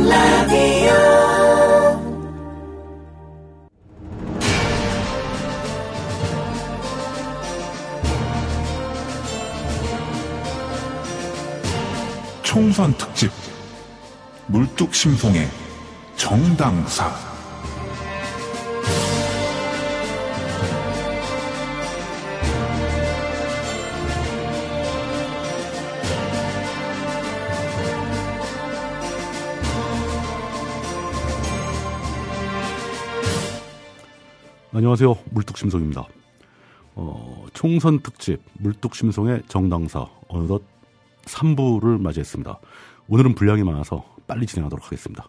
라디오 총선 특집 물뚝심송의 정당사. 안녕하세요. 물뚝심송입니다. 총선 특집 물뚝심송의 정당사 어느덧 3부를 맞이했습니다. 오늘은 분량이 많아서 빨리 진행하도록 하겠습니다.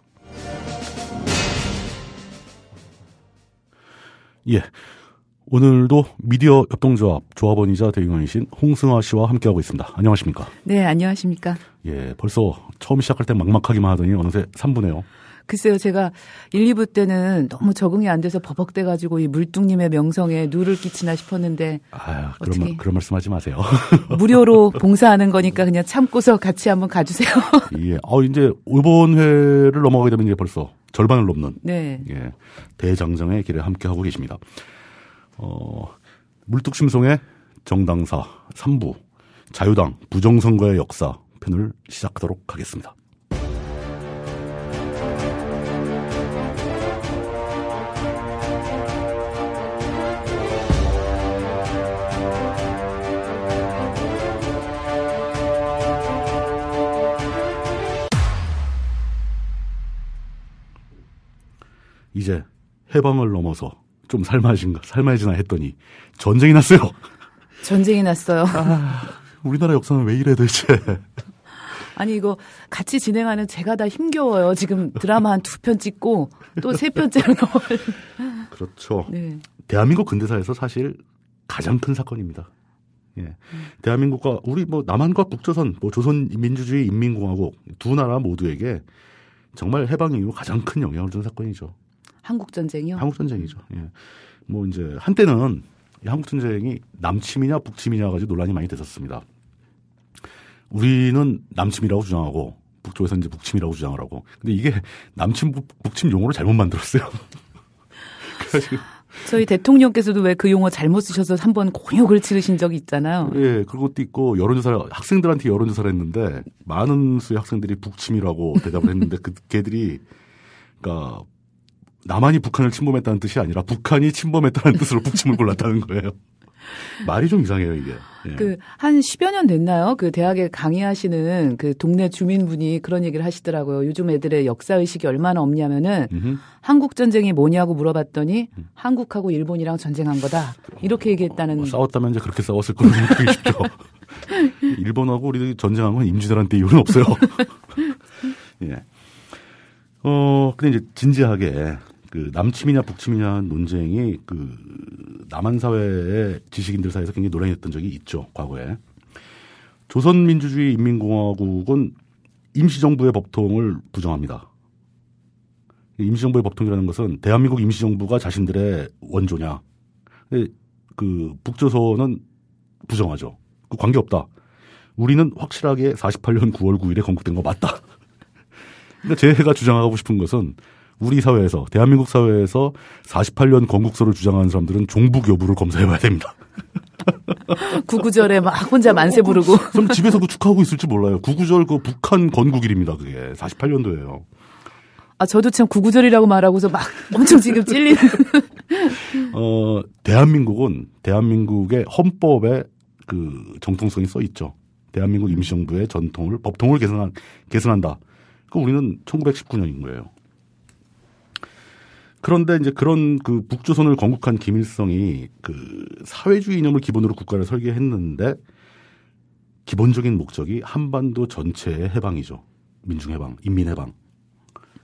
예, 오늘도 미디어 협동조합 조합원이자 대의원이신 홍승아 씨와 함께하고 있습니다. 안녕하십니까? 네, 안녕하십니까? 예, 벌써 처음 시작할 때 막막하기만 하더니 어느새 3부네요. 글쎄요, 제가 1, 2부 때는 너무 적응이 안 돼서 버벅대가지고 이 물뚱님의 명성에 누를 끼치나 싶었는데. 아, 그런 말씀하지 마세요. 무료로 봉사하는 거니까 그냥 참고서 같이 한번 가주세요. 예, 이제 이번 회를 넘어가게 되면 이제 벌써 절반을 넘는. 네. 예, 대장정의 길에 함께하고 계십니다. 물뚝심송의 정당사 3부 자유당 부정선거의 역사 편을 시작하도록 하겠습니다. 이제 해방을 넘어서 좀 살만해지나 했더니 전쟁이 났어요. 전쟁이 났어요. 우리나라 역사는 왜 이래 도대체. 아니 이거 같이 진행하는 제가 다 힘겨워요. 지금 드라마 한 2편 찍고 또 3편째로 넘어요. 그렇죠. 네. 대한민국 근대사에서 사실 가장 큰 사건입니다. 예. 대한민국과 우리 남한과 북조선, 조선민주주의 인민공화국 두 나라 모두에게 정말 해방 이후 가장 큰 영향을 준 사건이죠. 한국전쟁이요? 한국전쟁이죠. 예. 이제 한때는 이 한국전쟁이 남침이냐 북침이냐 가지고 논란이 많이 됐었습니다. 우리는 남침이라고 주장하고 북쪽에서 이제 북침이라고 주장을 하고. 근데 이게 남침 북침 용어를 잘못 만들었어요. 그래가지고 저희 대통령께서도 왜 그 용어 잘못 쓰셔서 한번 곤욕을 치르신 적이 있잖아요. 예, 그것도 있고 학생들한테 여론조사를 했는데 많은 수의 학생들이 북침이라고 대답을 했는데 걔들이 그러니까 남한이 북한을 침범했다는 뜻이 아니라 북한이 침범했다는 뜻으로 북침을 골랐다는 거예요. 말이 좀 이상해요, 이게. 예. 한 10여 년 됐나요? 대학에 강의하시는 동네 주민분이 그런 얘기를 하시더라고요. 요즘 애들의 역사의식이 얼마나 없냐면은 한국전쟁이 뭐냐고 물어봤더니 한국하고 일본이랑 전쟁한 거다. 이렇게 얘기했다는. 싸웠다면 이제 그렇게 싸웠을 거로 생각하기 쉽죠. 일본하고 우리 전쟁한 건 임진왜란 때 이유는 없어요. 예. 근데 이제 진지하게 남침이냐 북침이냐 논쟁이 남한 사회의 지식인들 사이에서 굉장히 논란이 됐던 적이 있죠, 과거에. 조선민주주의 인민공화국은 임시정부의 법통을 부정합니다. 임시정부의 법통이라는 것은 대한민국 임시정부가 자신들의 원조냐. 근데 북조선은 부정하죠. 관계없다. 우리는 확실하게 48년 9월 9일에 건국된 거 맞다. 근데 제가 주장하고 싶은 것은 우리 사회에서, 대한민국 사회에서 48년 건국서를 주장하는 사람들은 종북 여부를 검사해봐야 됩니다. 구구절에 막 혼자 만세 부르고. 그럼 집에서 축하하고 있을지 몰라요. 구구절 북한 건국일입니다. 그게 48년도예요. 저도 참 구구절이라고 말하고서 막 엄청 지금 찔리는. 대한민국의 헌법에 정통성이 써 있죠. 대한민국 임시정부의 법통을 계승한다. 우리는 1919년인 거예요. 그런데 이제 그런 북조선을 건국한 김일성이 사회주의 이념을 기본으로 국가를 설계했는데 기본적인 목적이 한반도 전체의 해방이죠. 민중해방, 인민해방.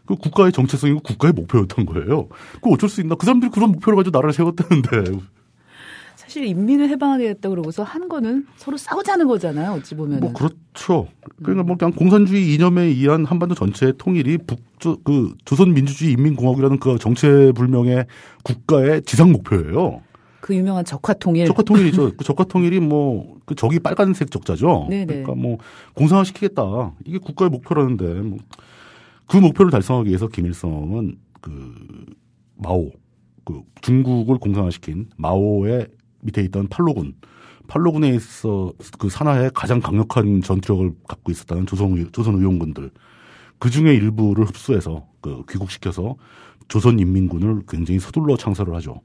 국가의 정체성이고 국가의 목표였던 거예요. 어쩔 수 있나? 그 사람들이 그런 목표를 가지고 나라를 세웠다는데. 사실 인민을 해방하겠다 그러고서 한 거는 서로 싸우자는 거잖아요. 어찌 보면. 그렇죠. 그러니까 그냥 공산주의 이념에 의한 한반도 전체의 통일이 조선민주주의 인민공화국이라는 그 정체불명의 국가의 지상 목표예요. 그 유명한 적화통일. 적화통일이죠. 그 적화통일이 그 적이 빨간색 적자죠. 네네. 그러니까 공산화시키겠다. 이게 국가의 목표라는데 그 목표를 달성하기 위해서 김일성은 마오, 중국을 공산화시킨 마오의 밑에 있던 팔로군에 있어 그 산하에 가장 강력한 전투력을 갖고 있었다는 조선 의용군들, 그 중에 일부를 흡수해서 귀국시켜서 조선인민군을 굉장히 서둘러 창설을 하죠.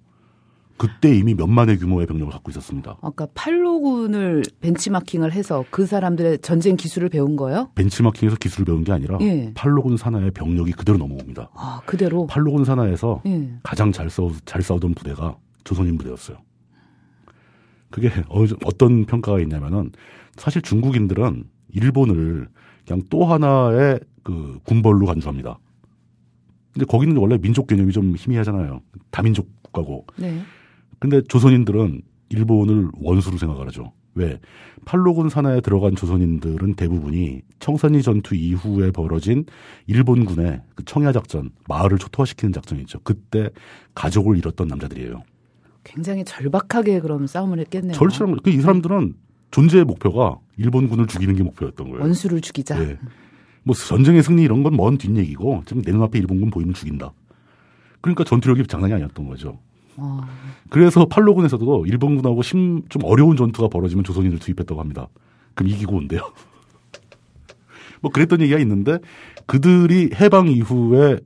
그때 이미 몇만의 규모의 병력을 갖고 있었습니다. 아까 팔로군을 벤치마킹을 해서 그 사람들의 전쟁 기술을 배운 거예요? 벤치마킹에서 기술을 배운 게 아니라 예. 팔로군 산하의 병력이 그대로 넘어옵니다. 아, 그대로? 팔로군 산하에서 예. 가장 잘 싸우던 부대가 조선인 부대였어요. 그게 어떤 평가가 있냐면은 사실 중국인들은 일본을 그냥 또 하나의 군벌로 간주합니다. 근데 거기는 원래 민족 개념이 좀 희미하잖아요. 다민족 국가고. 네. 근데 조선인들은 일본을 원수로 생각을 하죠. 왜? 팔로군 산하에 들어간 조선인들은 대부분이 청산리 전투 이후에 벌어진 일본군의 그 청야작전, 마을을 초토화시키는 작전이 있죠. 그때 가족을 잃었던 남자들이에요. 굉장히 절박하게 그럼 싸움을 했겠네요. 절실한 거죠. 이 사람들은 존재의 목표가 일본군을 죽이는 게 목표였던 거예요. 원수를 죽이자. 네. 뭐 전쟁의 승리 이런 건 먼 뒷얘기고 지금 내 눈앞에 일본군 보이면 죽인다. 그러니까 전투력이 장난이 아니었던 거죠. 그래서 팔로군에서도 일본군하고 좀 어려운 전투가 벌어지면 조선인을 투입했다고 합니다. 그럼 이기고 온대요. 뭐 그랬던 얘기가 있는데 그들이 해방 이후에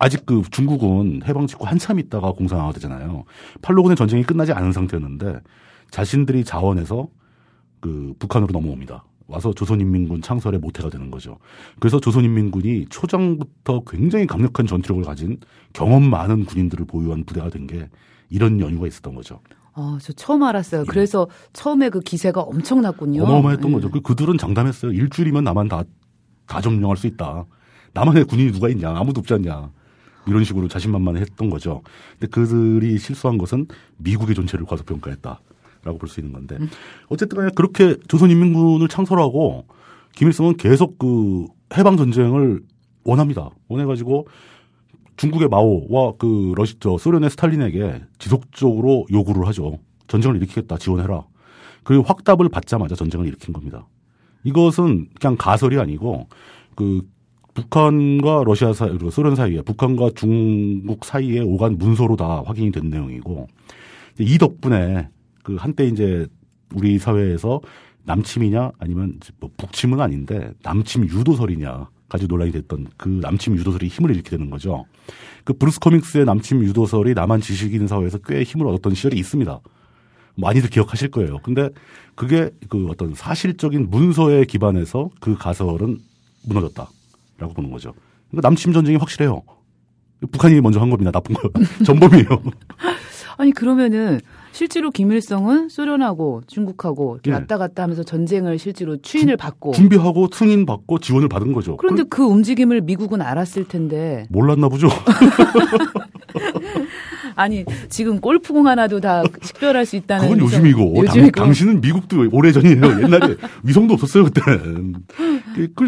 아직 중국은 해방 직후 한참 있다가 공산화가 되잖아요. 팔로군의 전쟁이 끝나지 않은 상태였는데 자신들이 자원해서 북한으로 넘어옵니다. 와서 조선인민군 창설의 모태가 되는 거죠. 그래서 조선인민군이 초장부터 굉장히 강력한 전투력을 가진 경험 많은 군인들을 보유한 부대가 된 게 이런 연유가 있었던 거죠. 저 처음 알았어요. 그래서 처음에 그 기세가 엄청났군요. 어마어마했던 거죠. 그들은 장담했어요. 일주일이면 나만 다 점령할 수 있다. 나만의 군인이 누가 있냐. 아무도 없지 않냐. 이런 식으로 자신만만했던 거죠. 근데 그들이 실수한 것은 미국의 존재를 과소평가했다. 라고 볼 수 있는 건데. 어쨌든 간에 그렇게 조선인민군을 창설하고 김일성은 계속 해방 전쟁을 원합니다. 원해가지고 중국의 마오와 소련의 스탈린에게 지속적으로 요구를 하죠. 전쟁을 일으키겠다. 지원해라. 그리고 확답을 받자마자 전쟁을 일으킨 겁니다. 이것은 그냥 가설이 아니고 북한과 러시아 사이, 그리고 소련 사이에 북한과 중국 사이에 오간 문서로 다 확인이 된 내용이고 이 덕분에 한때 이제 우리 사회에서 남침이냐 아니면 뭐 북침은 아닌데 남침 유도설이냐 가지고 논란이 됐던 남침 유도설이 힘을 잃게 되는 거죠. 브루스 커밍스의 남침 유도설이 남한 지식인 사회에서 꽤 힘을 얻었던 시절이 있습니다. 많이들 기억하실 거예요. 근데 그게 어떤 사실적인 문서에 기반해서 그 가설은 무너졌다라고 보는 거죠. 그러니까 남침 전쟁이 확실해요. 북한이 먼저 한 겁니다. 나쁜 거. 전범이에요. 아니 그러면은 실제로 김일성은 소련하고 중국하고 예. 왔다 갔다 하면서 전쟁을 실제로 추인을 받고 준비하고 승인 받고 지원을 받은 거죠. 그런데 그 움직임을 미국은 알았을 텐데 몰랐나 보죠. 아니 지금 골프공 하나도 다 식별할 수 있다는 그건 요즘이고 당신은 미국도 오래전이에요. 옛날에 위성도 없었어요 그때는.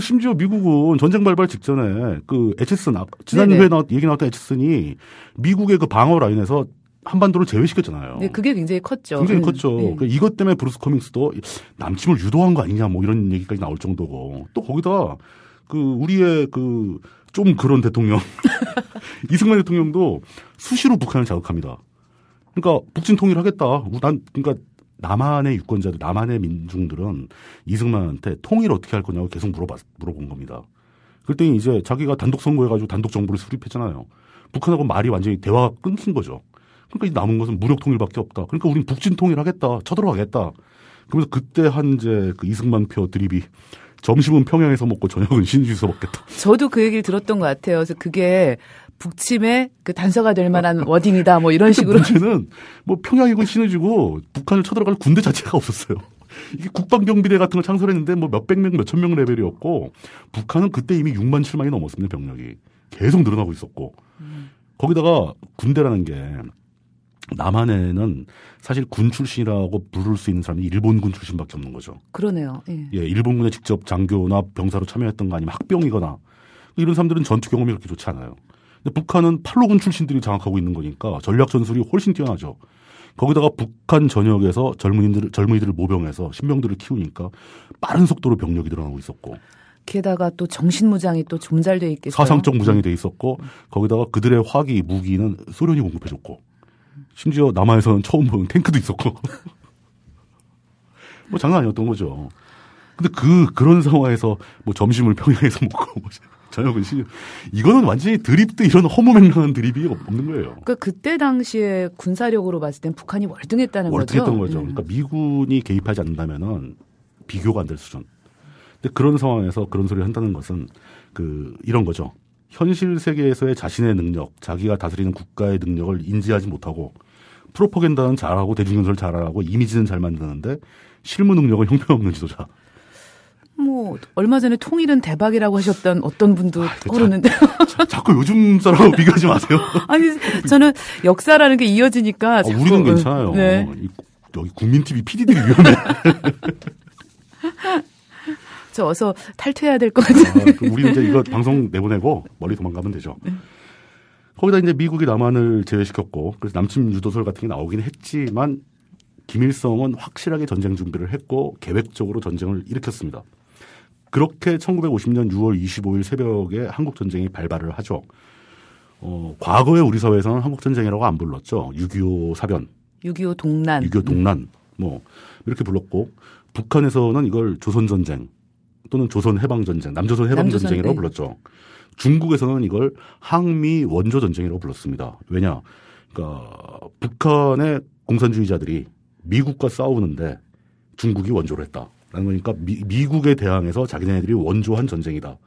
심지어 미국은 전쟁 발발 직전에 에치슨 지난 회에 얘기 나왔던 에치슨이 미국의 방어 라인에서 한반도를 제외시켰잖아요. 네, 그게 굉장히 컸죠. 굉장히 컸죠. 그러니까 이것 때문에 브루스 커밍스도 남침을 유도한 거 아니냐 뭐 이런 얘기까지 나올 정도고 또 거기다 우리의 좀 그런 대통령 이승만 대통령도 수시로 북한을 자극합니다. 그러니까 북진 통일하겠다. 그러니까 남한의 유권자들, 남한의 민중들은 이승만한테 통일 어떻게 할 거냐고 계속 물어본 겁니다. 그랬더니 이제 자기가 단독 선거해가지고 단독 정부를 수립했잖아요. 북한하고 말이 완전히 대화가 끊긴 거죠. 그러니까 남은 것은 무력 통일밖에 없다. 그러니까 우린 북진 통일하겠다. 쳐들어가겠다. 그러면서 그때 한 이제 이승만표 드립이 점심은 평양에서 먹고 저녁은 신주에서 먹겠다. 저도 그 얘기를 들었던 것 같아요. 그래서 그게 북침의 단서가 될 만한 워딩이다. 뭐 이런 식으로. 문제는 뭐 평양이고 신의주고 북한을 쳐들어갈 군대 자체가 없었어요. 이게 국방경비대 같은 걸 창설했는데 뭐 몇백 명, 몇천 명 레벨이었고 북한은 그때 이미 6만 7만이 넘었습니다. 병력이. 계속 늘어나고 있었고. 거기다가 군대라는 게 남한에는 사실 군 출신이라고 부를 수 있는 사람이 일본군 출신밖에 없는 거죠. 그러네요. 예, 일본군에 직접 장교나 병사로 참여했던 거 아니면 학병이거나 이런 사람들은 전투 경험이 그렇게 좋지 않아요. 근데 북한은 팔로군 출신들이 장악하고 있는 거니까 전략 전술이 훨씬 뛰어나죠. 거기다가 북한 전역에서 젊은이들을 모병해서 신병들을 키우니까 빠른 속도로 병력이 늘어나고 있었고. 게다가 또 정신무장이 또 좀 잘 돼 있겠어요. 사상적 무장이 돼 있었고 거기다가 그들의 화기, 무기는 소련이 공급해줬고 심지어 남한에서는 처음 보는 탱크도 있었고 뭐 장난 아니었던 거죠. 근데 그런 상황에서 뭐 점심을 평양에서 먹고 뭐 저녁은 이거는 완전히 드립도 이런 허무맹랑한 드립이 없는 거예요. 그러니까 그때 당시에 군사력으로 봤을 땐 북한이 월등했다는 거죠. 월등했던 거죠. 그러니까 미군이 개입하지 않는다면은 비교가 안 될 수준. 근데 그런 상황에서 그런 소리를 한다는 것은 이런 거죠. 현실 세계에서의 자신의 능력, 자기가 다스리는 국가의 능력을 인지하지 못하고 프로파간다는 잘하고 대중연설을 잘하고 이미지는 잘 만드는데 실무 능력은 형편없는 지도자. 뭐 얼마 전에 통일은 대박이라고 하셨던 어떤 분도 떠오르는데요. 자꾸 요즘 사람하고 비교하지 마세요. 아니 저는 역사라는 게 이어지니까. 자꾸, 우리는 괜찮아요. 네. 여기 국민TV PD들이 위험해. 저 어서 탈퇴해야 될 것 같아요. 우리 이제 이거 방송 내보내고 멀리 도망가면 되죠. 거기다 이제 미국이 남한을 제외시켰고 그래서 남침 유도설 같은 게 나오긴 했지만 김일성은 확실하게 전쟁 준비를 했고 계획적으로 전쟁을 일으켰습니다. 그렇게 1950년 6월 25일 새벽에 한국전쟁이 발발을 하죠. 과거에 우리 사회에서는 한국전쟁이라고 안 불렀죠. 6.25 사변. 6.25 동란. 6.25 동란. 뭐 이렇게 불렀고 북한에서는 이걸 조선전쟁 또는 조선해방전쟁, 남조선해방전쟁이라고 불렀죠. 중국에서는 이걸 항미 원조전쟁이라고 불렀습니다. 왜냐? 그러니까 북한의 공산주의자들이 미국과 싸우는데 중국이 원조를 했다. 라는 거니까 미국에 대항해서 자기네들이 원조한 전쟁이다.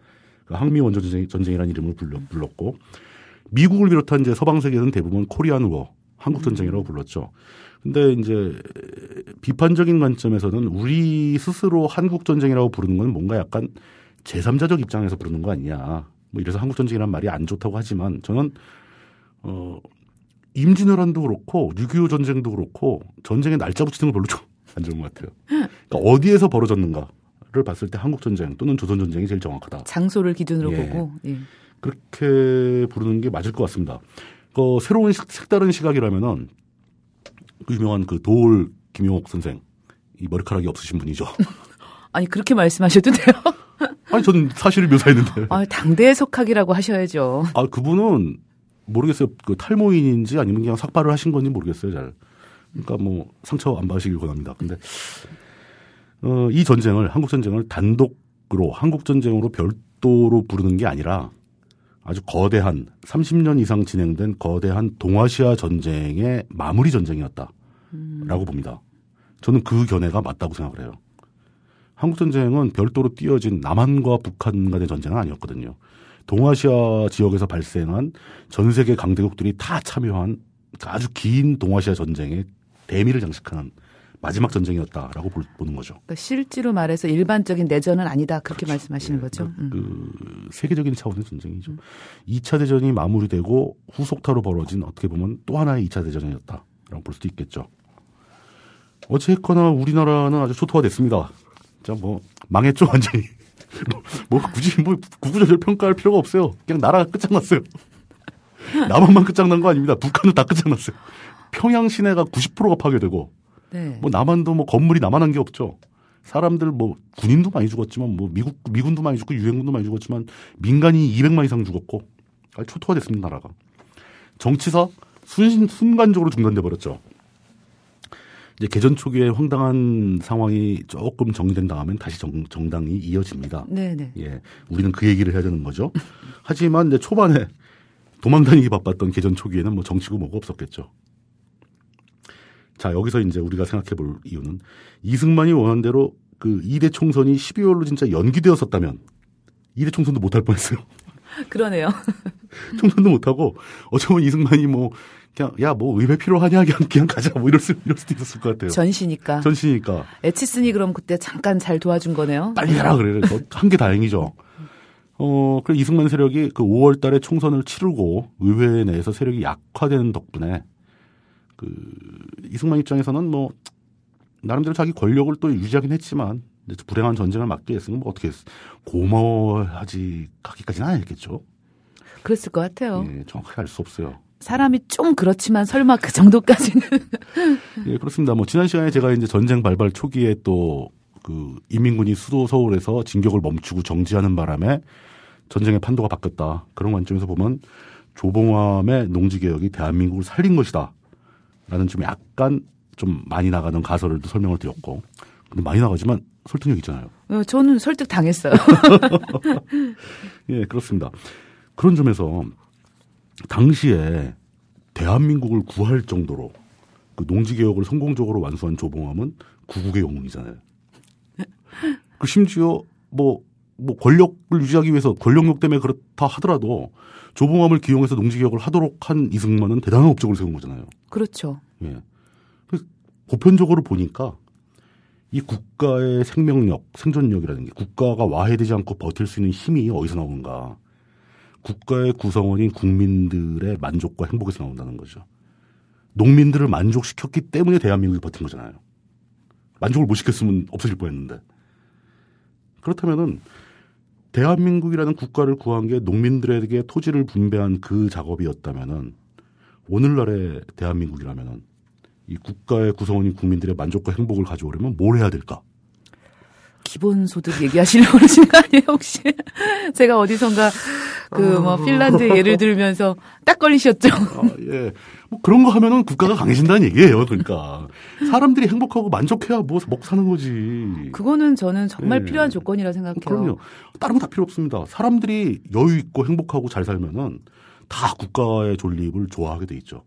그러니까 항미 원조전쟁이라는 이름을 불렀고 미국을 비롯한 이제 서방 세계는 대부분 코리안 워, 한국 전쟁이라고 불렀죠. 근데 이제 비판적인 관점에서는 우리 스스로 한국 전쟁이라고 부르는 건 뭔가 약간 제3자적 입장에서 부르는 거 아니냐. 뭐 이래서 한국 전쟁이라는 말이 안 좋다고 하지만 저는 임진왜란도 그렇고 6.25 전쟁도 그렇고 전쟁에 날짜 붙이는 거 별로 안 좋은 것 같아요. 그러니까 어디에서 벌어졌는가를 봤을 때 한국 전쟁 또는 조선 전쟁이 제일 정확하다. 장소를 기준으로 보고. 예. 그렇게 부르는 게 맞을 것 같습니다. 새로운 색다른 시각이라면은 그 유명한 도올 김용옥 선생, 이 머리카락이 없으신 분이죠. 아니 그렇게 말씀하셔도 돼요? 아니 전 사실을 묘사했는데. 당대 석학이라고 하셔야죠. 그분은 모르겠어요. 탈모인인지 아니면 그냥 삭발을 하신 건지 모르겠어요. 잘. 그러니까 뭐 상처 안 받으시길 권합니다. 근데 이 전쟁을 한국 전쟁을 단독으로 한국 전쟁으로 별도로 부르는 게 아니라 아주 거대한 30년 이상 진행된 거대한 동아시아 전쟁의 마무리 전쟁이었다라고 봅니다. 저는 그 견해가 맞다고 생각을 해요. 한국 전쟁은 별도로 띄어진 남한과 북한 간의 전쟁은 아니었거든요. 동아시아 지역에서 발생한 전 세계 강대국들이 다 참여한 아주 긴 동아시아 전쟁의 대미를 장식하는 마지막 전쟁이었다라고 보는 거죠. 그러니까 실제로 말해서 일반적인 내전은 아니다. 그렇게 그렇죠. 말씀하시는 거죠. 세계적인 차원의 전쟁이죠. 2차 대전이 마무리되고 후속타로 벌어진 어떻게 보면 또 하나의 2차 대전이었다라고 볼 수도 있겠죠. 어쨌거나 우리나라는 아주 초토화됐습니다. 자, 뭐 망했죠 완전히. 굳이 구구절절 평가할 필요가 없어요. 그냥 나라가 끝장났어요. 남한만 끝장난 거 아닙니다. 북한은 다 끝장났어요. 평양 시내가 90%가 파괴되고, 네. 뭐 남한도 뭐 건물이 남한한 게 없죠. 사람들 뭐 군인도 많이 죽었지만 뭐 미군도 많이 죽고 유엔군도 많이 죽었지만 민간이 200만 이상 죽었고 초토화됐습니다 나라가. 정치사 순간적으로 중단돼 버렸죠. 이제 개전 초기에 황당한 상황이 조금 정리된 다음엔 다시 정당이 이어집니다. 네네. 예, 우리는 그 얘기를 해야 되는 거죠. 하지만 이제 초반에 도망다니기 바빴던 개전 초기에는 뭐 정치고 뭐고 없었겠죠. 자, 여기서 이제 우리가 생각해 볼 이유는 이승만이 원한 대로 그 2대 총선이 12월로 진짜 연기되었었다면 2대 총선도 못할 뻔했어요. 그러네요. 총선도 못하고 어쩌면 이승만이 뭐 그냥 야 뭐 의회 필요하냐 그냥 가자 뭐 이럴 수도 있었을 것 같아요. 전시니까. 에치슨이 그럼 그때 잠깐 잘 도와준 거네요. 빨리 해라 그래요. 한 게 다행이죠. 그래 이승만 세력이 그 5월 달에 총선을 치르고 의회 내에서 세력이 약화되는 덕분에 그 이승만 입장에서는 뭐 나름대로 자기 권력을 또 유지하긴 했지만 불행한 전쟁을 막기 위해서는 뭐 어떻게 고마워하지 하기까지는 안 했겠죠. 그랬을 것 같아요. 예, 정확하게 알 수 없어요. 사람이 좀 그렇지만 설마 그 정도까지는. 예, 그렇습니다. 뭐 지난 시간에 제가 이제 전쟁 발발 초기에 또 그 인민군이 수도 서울에서 진격을 멈추고 정지하는 바람에 전쟁의 판도가 바뀌었다. 그런 관점에서 보면 조봉암의 농지개혁이 대한민국을 살린 것이다. 라는 좀 약간 좀 많이 나가는 가설을 또 설명을 드렸고. 근데 많이 나가지만 설득력 있잖아요. 저는 설득 당했어요. 예, 그렇습니다. 그런 점에서 당시에 대한민국을 구할 정도로 그 농지개혁을 성공적으로 완수한 조봉암은 구국의 영웅이잖아요. 그 심지어 뭐 권력을 유지하기 위해서 권력욕 때문에 그렇다 하더라도 조봉암을 기용해서 농지개혁을 하도록 한 이승만은 대단한 업적을 세운 거잖아요. 그렇죠. 예. 그래서 보편적으로 보니까 이 국가의 생명력, 생존력이라는 게 국가가 와해되지 않고 버틸 수 있는 힘이 어디서 나오는가. 국가의 구성원인 국민들의 만족과 행복에서 나온다는 거죠. 농민들을 만족시켰기 때문에 대한민국이 버틴 거잖아요. 만족을 못 시켰으면 없어질 뻔했는데. 그렇다면은 대한민국이라는 국가를 구한 게 농민들에게 토지를 분배한 그 작업이었다면은 오늘날의 대한민국이라면은 이 국가의 구성원인 국민들의 만족과 행복을 가져오려면 뭘 해야 될까? 기본소득 얘기하시려고 그러신 거 아니에요, 혹시? 제가 어디선가 핀란드 예를 들면서 딱 걸리셨죠? 예. 뭐 그런 거 하면은 국가가 강해진다는 얘기예요. 그러니까. 사람들이 행복하고 만족해야 뭐 먹고 사는 거지. 그거는 저는 정말 예. 필요한 조건이라 생각해요. 그럼요. 다른 거 다 필요 없습니다. 사람들이 여유 있고 행복하고 잘 살면은 다 국가의 존립을 좋아하게 돼 있죠.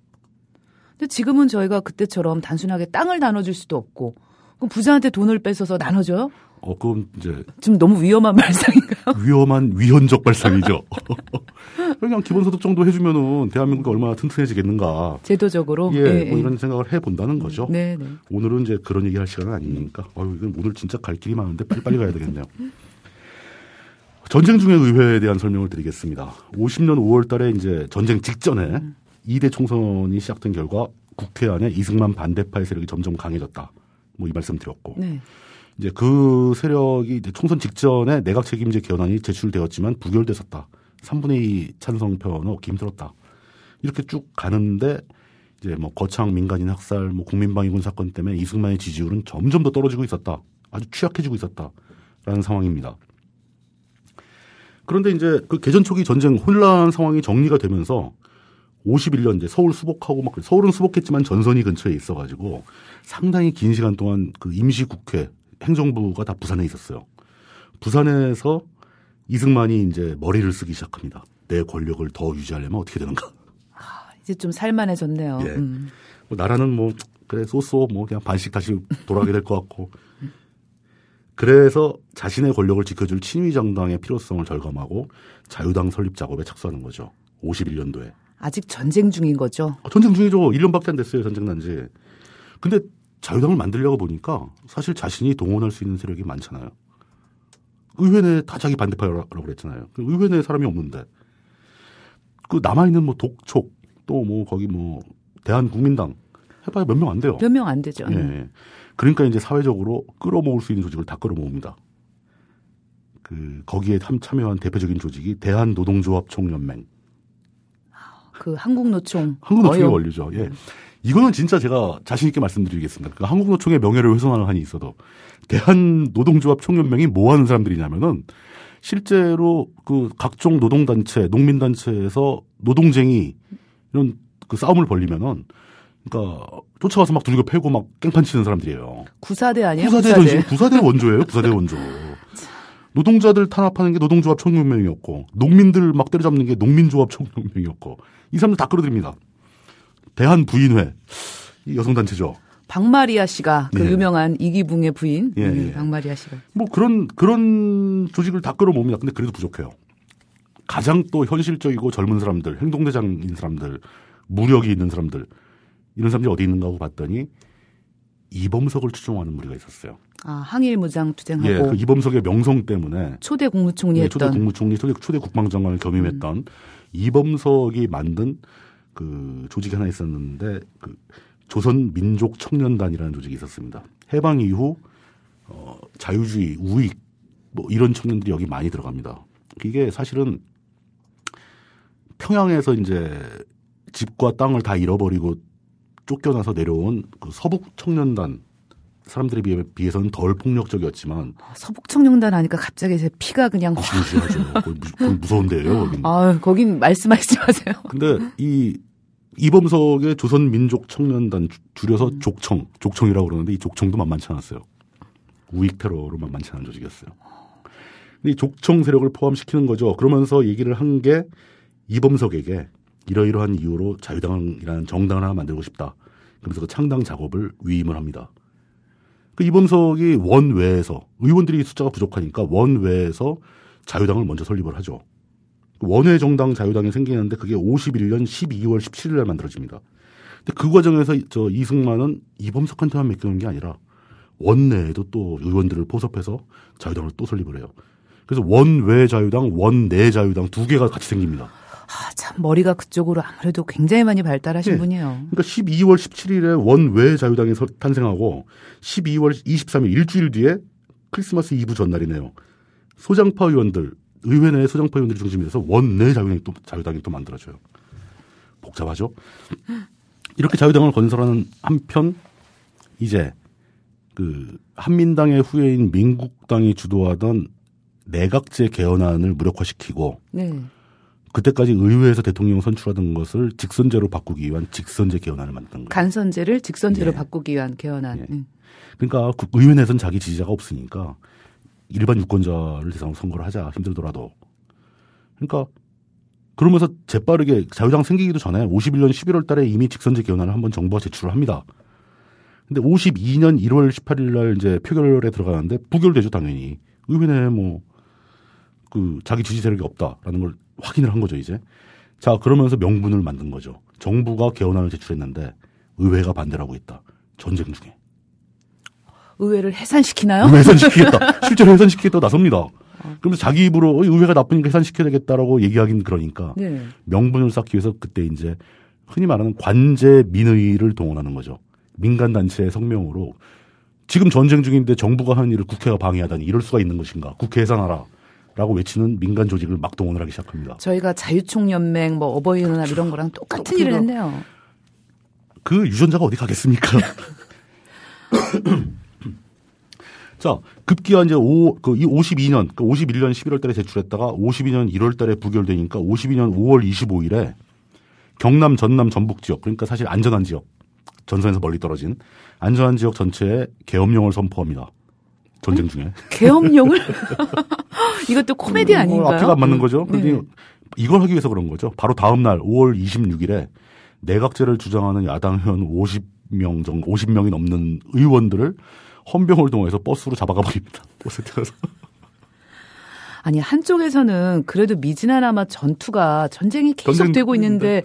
근데 지금은 저희가 그때처럼 단순하게 땅을 나눠줄 수도 없고, 그럼 부자한테 돈을 뺏어서 나눠줘요? 그건 이제. 좀 너무 위험한 발상인가요? 위험한 위헌적 발상이죠. 그냥 기본소득 정도 해주면은 대한민국이 얼마나 튼튼해지겠는가. 제도적으로. 예, 뭐 이런 생각을 해본다는 거죠. 네. 오늘은 이제 그런 얘기 할 시간은 아니니까. 이건 오늘 진짜 갈 길이 많은데 빨리 가야 되겠네요. 전쟁 중의 의회에 대한 설명을 드리겠습니다. 50년 5월 달에 이제 전쟁 직전에 2대 총선이 시작된 결과 국회 안에 이승만 반대파의 세력이 점점 강해졌다. 뭐 이 말씀 드렸고. 네. 이제 그 세력이 이제 총선 직전에 내각 책임제 개헌안이 제출되었지만 부결됐었다. 3분의 2 찬성표는 얻기 힘들었다. 이렇게 쭉 가는데 이제 뭐 거창 민간인 학살, 뭐 국민방위군 사건 때문에 이승만의 지지율은 점점 더 떨어지고 있었다. 아주 취약해지고 있었다라는 상황입니다. 그런데 이제 그 개전 초기 전쟁 혼란 상황이 정리가 되면서 51년 이제 서울 수복하고 막 서울은 수복했지만 전선이 근처에 있어가지고 상당히 긴 시간 동안 그 임시국회 행정부가 다 부산에 있었어요. 부산에서 이승만이 이제 머리를 쓰기 시작합니다. 내 권력을 더 유지하려면 어떻게 되는가. 이제 좀 살만해졌네요. 예. 뭐 나라는 뭐 그래 쏘쏘 뭐 그냥 반씩 다시 돌아가게 될 것 같고. 그래서 자신의 권력을 지켜줄 친위정당의 필요성을 절감하고 자유당 설립 작업에 착수하는 거죠. 51년도에. 아직 전쟁 중인 거죠? 전쟁 중이죠. 1년밖에 안 됐어요. 전쟁 난 지. 근데 자유당을 만들려고 보니까 사실 자신이 동원할 수 있는 세력이 많잖아요. 의회 내에 다 자기 반대파라고 그랬잖아요. 의회 내에 사람이 없는데. 그 남아있는 뭐 독촉 또 뭐 거기 뭐 대한국민당 해봐야 몇 명 안 돼요. 몇 명 안 되죠. 예. 그러니까 이제 사회적으로 끌어모을 수 있는 조직을 다 끌어모읍니다. 거기에 참여한 대표적인 조직이 대한노동조합총연맹. 그 한국노총의 원리죠. 예. 이거는 진짜 제가 자신 있게 말씀드리겠습니다. 그 한국노총의 명예를 훼손하는 한이 있어도 대한노동조합총연맹이 뭐 하는 사람들이냐면은 실제로 그 각종 노동단체, 농민단체에서 노동쟁이 이런 그 싸움을 벌리면은 그러니까 쫓아가서 막 두들겨 패고 막 깽판 치는 사람들이에요. 구사대 아니에요? 구사대 원조예요. 구사대 원조. 노동자들 탄압하는 게 노동조합 총연맹이었고 농민들 막 때려잡는 게 농민조합 총연맹이었고 이 사람들 다 끌어들입니다. 대한부인회 이 여성단체죠. 박마리아 씨가 그 예. 유명한 이기붕의 부인 예. 박마리아 씨가 뭐 그런 조직을 다 끌어모읍니다. 근데 그래도 부족해요. 가장 또 현실적이고 젊은 사람들, 행동대장인 사람들, 무력이 있는 사람들 이런 사람들이 어디 있는가 하고 봤더니 이범석을 추종하는 무리가 있었어요. 항일무장 투쟁하고. 예, 그 이범석의 명성 때문에 초대 국무총리 했던. 초대 국무총리, 초대 국방장관을 겸임했던 이범석이 만든 그 조직이 하나 있었는데 그 조선민족청년단이라는 조직이 있었습니다. 해방 이후 자유주의, 우익 뭐 이런 청년들이 여기 많이 들어갑니다. 이게 사실은 평양에서 이제 집과 땅을 다 잃어버리고 쫓겨나서 내려온 그 서북 청년단 사람들에 비해서는 덜 폭력적이었지만 서북청룡단 하니까 갑자기 제 피가 그냥 확. 무시하죠. 거기 무서운데요. 거긴. 아, 거긴 말씀하시지 마세요. 근데 이범석의 조선민족청년단 줄여서 족청이라고 그러는데 이 족청도 만만치 않았어요. 우익 테러로 만만치 않은 조직이었어요. 근데 이 족청 세력을 포함시키는 거죠. 그러면서 얘기를 한 게 이범석에게 이러이러한 이유로 자유당이라는 정당을 하나 만들고 싶다. 그러면서 그 창당 작업을 위임을 합니다. 그 이범석이 원외에서 의원들이 숫자가 부족하니까 원외에서 자유당을 먼저 설립을 하죠. 원외 정당 자유당이 생기는데 그게 51년 12월 17일 날 만들어집니다. 근데 그 과정에서 저 이승만은 이범석한테만 맡기는 게 아니라 원내에도 또 의원들을 포섭해서 자유당을 또 설립을 해요. 그래서 원외 자유당, 원내 자유당 두 개가 같이 생깁니다. 아, 참 머리가 그쪽으로 아무래도 굉장히 많이 발달하신 네. 분이에요. 그러니까 12월 17일에 원외 자유당이 탄생하고 12월 23일 일주일 뒤에 크리스마스 이브 전날이네요. 소장파 의원들, 의회 내 소장파 의원들이 중심이 돼서 원내 자유당이 또 만들어져요. 복잡하죠? 이렇게 자유당을 건설하는 한편 이제 그 한민당의 후예인 민국당이 주도하던 내각제 개헌안을 무력화시키고 네. 그때까지 의회에서 대통령 선출하던 것을 직선제로 바꾸기 위한 직선제 개헌안을 만든 거예요. 간선제를 직선제로 예. 바꾸기 위한 개헌안. 예. 그러니까 의회 내에서는 자기 지지자가 없으니까 일반 유권자를 대상으로 선거를 하자 힘들더라도. 그러니까 그러면서 재빠르게 자유당 생기기도 전에 51년 11월 달에 이미 직선제 개헌안을 한번 정부가 제출을 합니다. 근데 52년 1월 18일 날 이제 표결에 들어가는데 부결되죠, 당연히. 의회 내에 자기 지지 세력이 없다라는 걸 확인을 한 거죠, 이제. 자, 그러면서 명분을 만든 거죠. 정부가 개헌안을 제출했는데 의회가 반대를 하고 있다. 전쟁 중에. 의회를 해산시키나요? 해산시키겠다. 실제로 해산시키겠다고 나섭니다. 그러면서 자기 입으로 의회가 나쁘니까 해산시켜야 되겠다라고 얘기하긴 그러니까. 네. 명분을 쌓기 위해서 그때 이제 흔히 말하는 관제 민의를 동원하는 거죠. 민간단체의 성명으로 지금 전쟁 중인데 정부가 하는 일을 국회가 방해하다니 이럴 수가 있는 것인가. 국회 해산하라. 라고 외치는 민간 조직을 막 동원을 하기 시작합니다. 저희가 자유총연맹, 어버이연합 이런 거랑 똑같은 일을 했네요. 그 유전자가 어디 가겠습니까? 자, 급기야 이제 52년, 51년 11월 달에 제출했다가 52년 1월 달에 부결되니까 52년 5월 25일에 경남, 전남, 전북 지역, 그러니까 사실 안전한 지역, 전선에서 멀리 떨어진 안전한 지역 전체에 계엄령을 선포합니다. 전쟁 중에. 계엄령을? 이것도 코미디 아닌가요? 앞뒤가 안 맞는 거죠. 그런데 이걸 하기 위해서 그런 거죠. 바로 다음 날 5월 26일에 내각제를 주장하는 야당 의원 50명이 넘는 의원들을 헌병을 동원해서 버스로 잡아가 버립니다. 버스에 태워서. 아니, 한쪽에서는 그래도 미지나나마 전쟁이 계속되고 있는데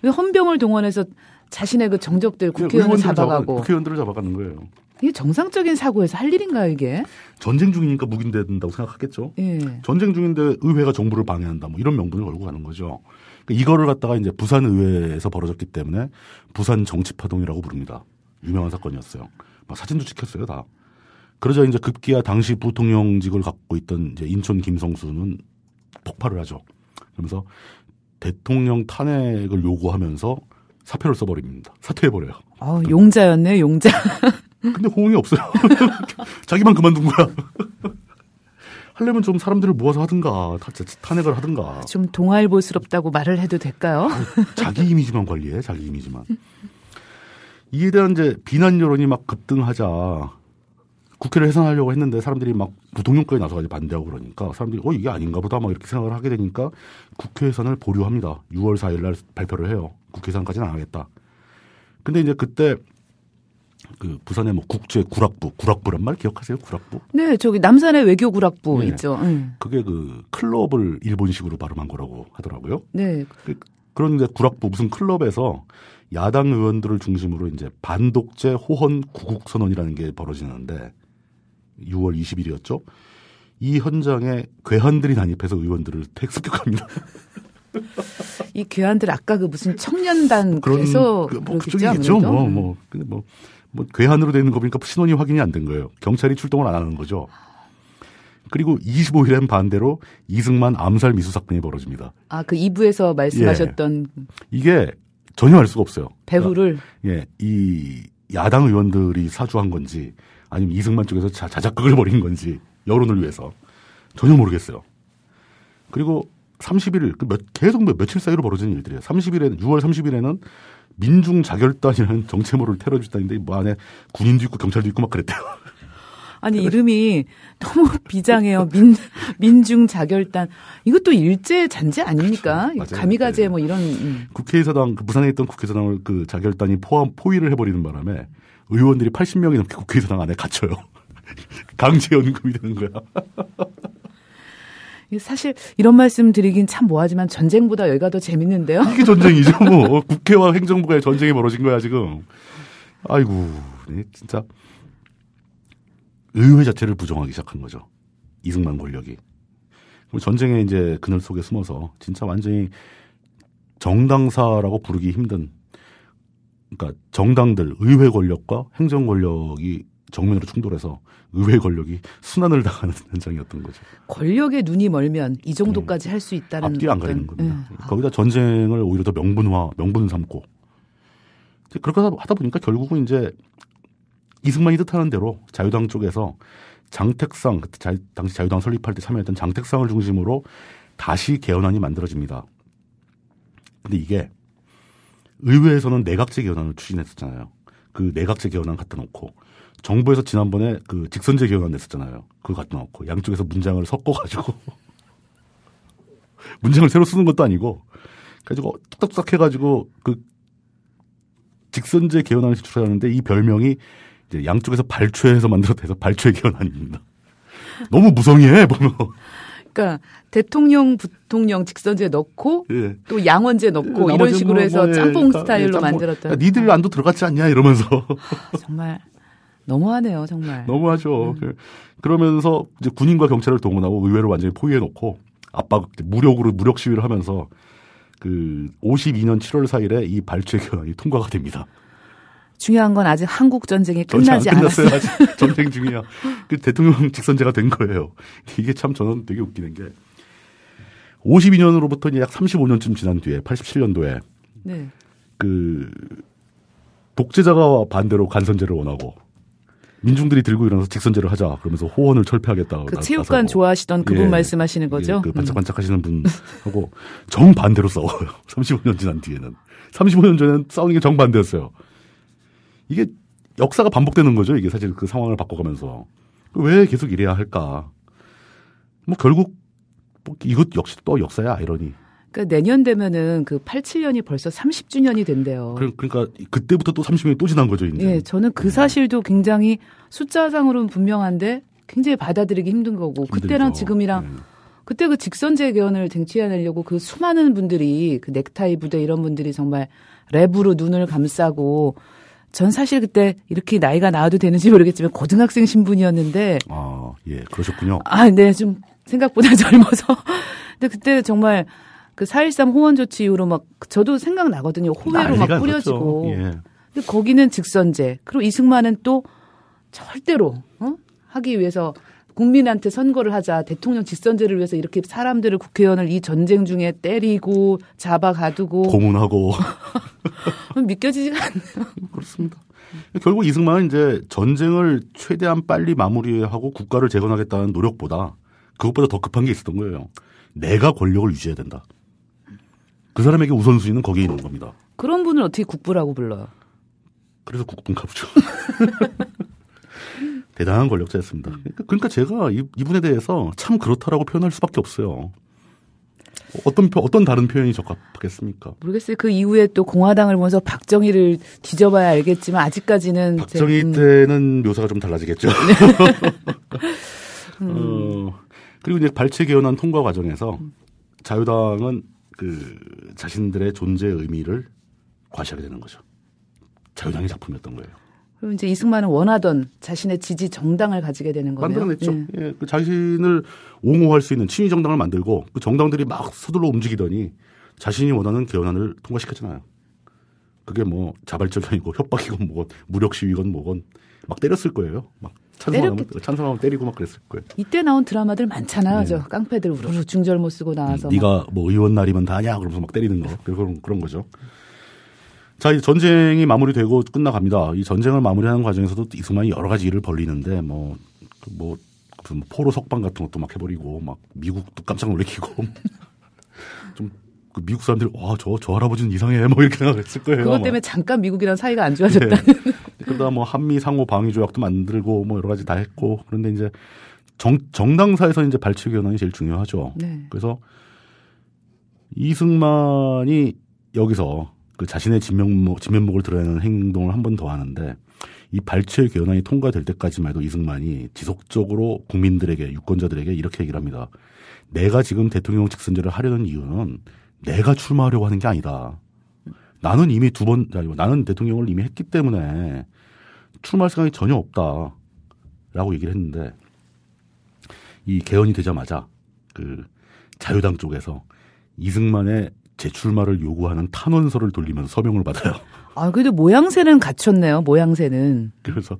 왜 헌병을 동원해서 자신의 그 정적들 국회의원을 잡아가고. 국회의원들을 잡아가는 거예요. 이게 정상적인 사고에서 할 일인가요, 이게? 전쟁 중이니까 묵인돼야 된다고 생각하겠죠. 예. 전쟁 중인데 의회가 정부를 방해한다, 이런 명분을 걸고 가는 거죠. 그러니까 이거를 갖다가 이제 부산의회에서 벌어졌기 때문에 부산 정치파동이라고 부릅니다. 유명한 사건이었어요. 막 사진도 찍혔어요, 다. 그러자 이제 급기야 당시 부통령직을 갖고 있던 이제 인천 김성수는 폭발을 하죠. 그러면서 대통령 탄핵을 요구하면서 사표를 써버립니다. 사퇴해버려요. 용자였네, 용자. 근데 호응이 없어요. 자기만 그만둔 거야. 하려면 좀 사람들을 모아서 하든가, 탄핵을 하든가. 좀 동아일보스럽다고 말을 해도 될까요? 자기 이미지만 관리해, 자기 이미지만. 이에 대한 이제 비난 여론이 막 급등하자 국회를 해산하려고 했는데 사람들이 막 부통령까지 나서가지고 반대하고 그러니까 사람들이 이게 아닌가 보다 막 이렇게 생각을 하게 되니까 국회 해산을 보류합니다. 6월 4일 날 발표를 해요. 국회 해산까지는 안 하겠다. 근데 이제 그때 그 부산에 국제 구락부란 말 기억하세요? 구락부? 네, 저기 남산의 외교 구락부 있죠. 그게 그 클럽을 일본식으로 발음한 거라고 하더라고요. 네. 그런데 구락부 무슨 클럽에서 야당 의원들을 중심으로 이제 반독재 호헌 구국 선언이라는 게 벌어지는데 6월 20일이었죠. 이 현장에 괴한들이 난입해서 의원들을 습격합니다. 이 괴한들 아까 그 무슨 청년단 그래서 그쪽이겠죠. 근데 괴한으로 되는 거 보니까 신원이 확인이 안 된 거예요. 경찰이 출동을 안 하는 거죠. 그리고 25일엔 반대로 이승만 암살 미수 사건이 벌어집니다. 그 2부에서 말씀하셨던 이게 전혀 알 수가 없어요. 배후를 이 야당 의원들이 사주한 건지 아니면 이승만 쪽에서 자작극을 벌인 건지 여론을 위해서 전혀 모르겠어요. 그리고 31일 계속 며칠 사이로 벌어지는 일들이에요. 6월 30일에는 민중 자결단이라는 정체모를 테러 집단인데 뭐 안에 군인도 있고 경찰도 있고 막 그랬대요. 아니 이름이 너무 비장해요. 민중 자결단 이것도 일제 잔재 아닙니까? 그렇죠. 가미가제 네. 뭐 이런. 국회의사당 부산에 있던 국회의사당을 그 자결단이 포위를 해버리는 바람에 의원들이 80명이 넘게 국회의사당 안에 갇혀요. 강제 연금이 되는 거야. 사실 이런 말씀 드리긴 참 뭐하지만 전쟁보다 여기가 더 재밌는데요. 이게 전쟁이죠. 뭐 국회와 행정부의 전쟁이 벌어진 거야 지금. 아이고 진짜 의회 자체를 부정하기 시작한 거죠. 이승만 권력이. 전쟁의 이제 그늘 속에 숨어서 진짜 완전히 정당사라고 부르기 힘든, 그러니까 정당들 의회 권력과 행정 권력이 정면으로 충돌해서 의회 권력이 순환을 당하는 현장이었던 거죠. 권력에 눈이 멀면 이 정도까지 할 수 있다는 앞뒤 안 가리는 겁니다. 거기다 전쟁을 오히려 더 명분 삼고 그렇게 하다 보니까 결국은 이제 이승만이 뜻하는 대로 자유당 쪽에서 장택상, 당시 자유당 설립할 때 참여했던 장택상을 중심으로 다시 개헌안이 만들어집니다. 근데 이게 의회에서는 내각제 개헌안을 추진했었잖아요. 그 내각제 개헌안 갖다 놓고 정부에서 지난번에 그 직선제 개헌안 냈었잖아요. 그거 갖다 놓고 양쪽에서 문장을 섞어가지고 문장을 새로 쓰는 것도 아니고 가지고 뚝딱뚝딱 해가지고 그 직선제 개헌안을 제출하는데 이 별명이 이제 양쪽에서 발췌해서 만들어서 발췌 개헌안입니다. 너무 무성의해 보면. 그러니까 대통령, 부통령 직선제 넣고 예. 또 양원제 넣고 이런 식으로 해서 짬뽕 스타일로 만들었던. 야, 니들 안도 들어갔지 않냐 이러면서. 정말 너무하네요, 정말. 너무하죠. 그러면서 이제 군인과 경찰을 동원하고 의회를 완전히 포위해 놓고 무력 시위를 하면서 그 52년 7월 4일에 이 발췌 개헌안이 통과가 됩니다. 중요한 건 아직 한국 전쟁이 끝나지 않았어요. 아직 전쟁 중이야. 그 대통령 직선제가 된 거예요. 이게 참 저는 되게 웃기는 게 52년으로부터 이제 약 35년쯤 지난 뒤에 87년도에 네. 그 독재자가 반대로 간선제를 원하고 민중들이 들고 일어나서 직선제를 하자 그러면서 호원을 철폐하겠다. 그 체육관 좋아하시던 그분 말씀하시는 거죠? 그 반짝반짝 하시는 분하고 정반대로 싸워요. 35년 지난 뒤에는. 35년 전에는 싸우는 게 정반대였어요. 이게 역사가 반복되는 거죠. 이게 사실 그 상황을 바꿔가면서. 왜 계속 이래야 할까. 뭐 결국 뭐 이것 역시 또 역사야 아이러니. 그러니까 내년 되면은 그 87년이 벌써 30주년이 된대요. 그러니까 그때부터 또 30년이 또 지난 거죠. 이제. 예, 저는 그 사실도 굉장히 숫자상으로는 분명한데 굉장히 받아들이기 힘든 거고 힘들죠. 그때랑 지금이랑 그때 그 직선제 개헌을 쟁취해내려고 그 수많은 분들이 그 넥타이 부대 이런 분들이 정말 랩으로 눈을 감싸고 전 사실 그때 이렇게 나이가 나와도 되는지 모르겠지만 고등학생 신분이었는데. 아, 예, 그러셨군요. 아, 네, 좀 생각보다 젊어서. 근데 그때 정말 그 4.13 호원 조치 이후로 막 저도 생각나거든요. 호회로 막 뿌려지고. 예. 근데 거기는 직선제. 그리고 이승만은 또 절대로 하기 위해서 국민한테 선거를 하자. 대통령 직선제를 위해서 이렇게 사람들을 국회의원을 이 전쟁 중에 때리고 잡아 가두고 고문하고 믿겨지지가 않네요. 그렇습니다. 결국 이승만은 이제 전쟁을 최대한 빨리 마무리하고 국가를 재건하겠다는 노력보다 그것보다 더 급한 게 있었던 거예요. 내가 권력을 유지해야 된다. 그 사람에게 우선순위는 거기에 있는 겁니다. 그런 분을 어떻게 국부라고 불러요? 그래서 국군가 보죠. 대단한 권력자였습니다. 그러니까 제가 이분에 대해서 참 그렇다라고 표현할 수밖에 없어요. 어떤 다른 표현이 적합하겠습니까? 모르겠어요. 그 이후에 또 공화당을 보면서 박정희를 뒤져봐야 알겠지만 아직까지는 박정희 때는 묘사가 좀 달라지겠죠. 그리고 이제 발췌 개헌안 통과 과정에서 자유당은 그 자신들의 존재의 의미를 과시하게 되는 거죠. 자유당의 작품이었던 거예요. 그리고 이제 이승만은 원하던 자신의 지지 정당을 가지게 되는 거네요. 만들어냈죠. 네. 예, 그 자신을 옹호할 수 있는 친위 정당을 만들고 그 정당들이 막 서둘러 움직이더니 자신이 원하는 개헌안을 통과시켰잖아요. 그게 뭐 자발적이고 협박이건 뭐건 무력 시위건 뭐건 막 때렸을 거예요. 막 찬성하면 때리고 막 그랬을 거예요. 이때 나온 드라마들 많잖아요. 네. 저 깡패들 우르르 중절 못 쓰고 나와서. 네가 뭐 의원 날이면 다냐 그러면서 막 때리는 거 그런 거죠. 자, 이 전쟁이 마무리되고 끝나갑니다. 이 전쟁을 마무리하는 과정에서도 이승만이 여러 가지 일을 벌리는데 포로 석방 같은 것도 막 해버리고 막 미국도 깜짝 놀래키고 좀 그 미국 사람들이 저 할아버지는 이상해 뭐 이렇게 생각했을 거예요. 그것 때문에 잠깐 미국이랑 사이가 안 좋아졌다는. 네. 그러다 뭐 한미 상호 방위 조약도 만들고 뭐 여러 가지 다 했고 그런데 이제 정당사에서 이제 발췌 견항이 제일 중요하죠. 네. 그래서 이승만이 여기서 그 자신의 진면목을 드러내는 행동을 한 번 더 하는데 이 발췌 견항이 통과될 때까지만 해도 이승만이 지속적으로 국민들에게 유권자들에게 이렇게 얘기를 합니다. 내가 지금 대통령 직선제를 하려는 이유는 내가 출마하려고 하는 게 아니다. 나는 이미 나는 대통령을 이미 했기 때문에 출마할 생각이 전혀 없다. 라고 얘기를 했는데 이 개헌이 되자마자 그 자유당 쪽에서 이승만의 재출마를 요구하는 탄원서를 돌리면서 서명을 받아요. 아, 그래도 모양새는 갖췄네요. 모양새는. 그래서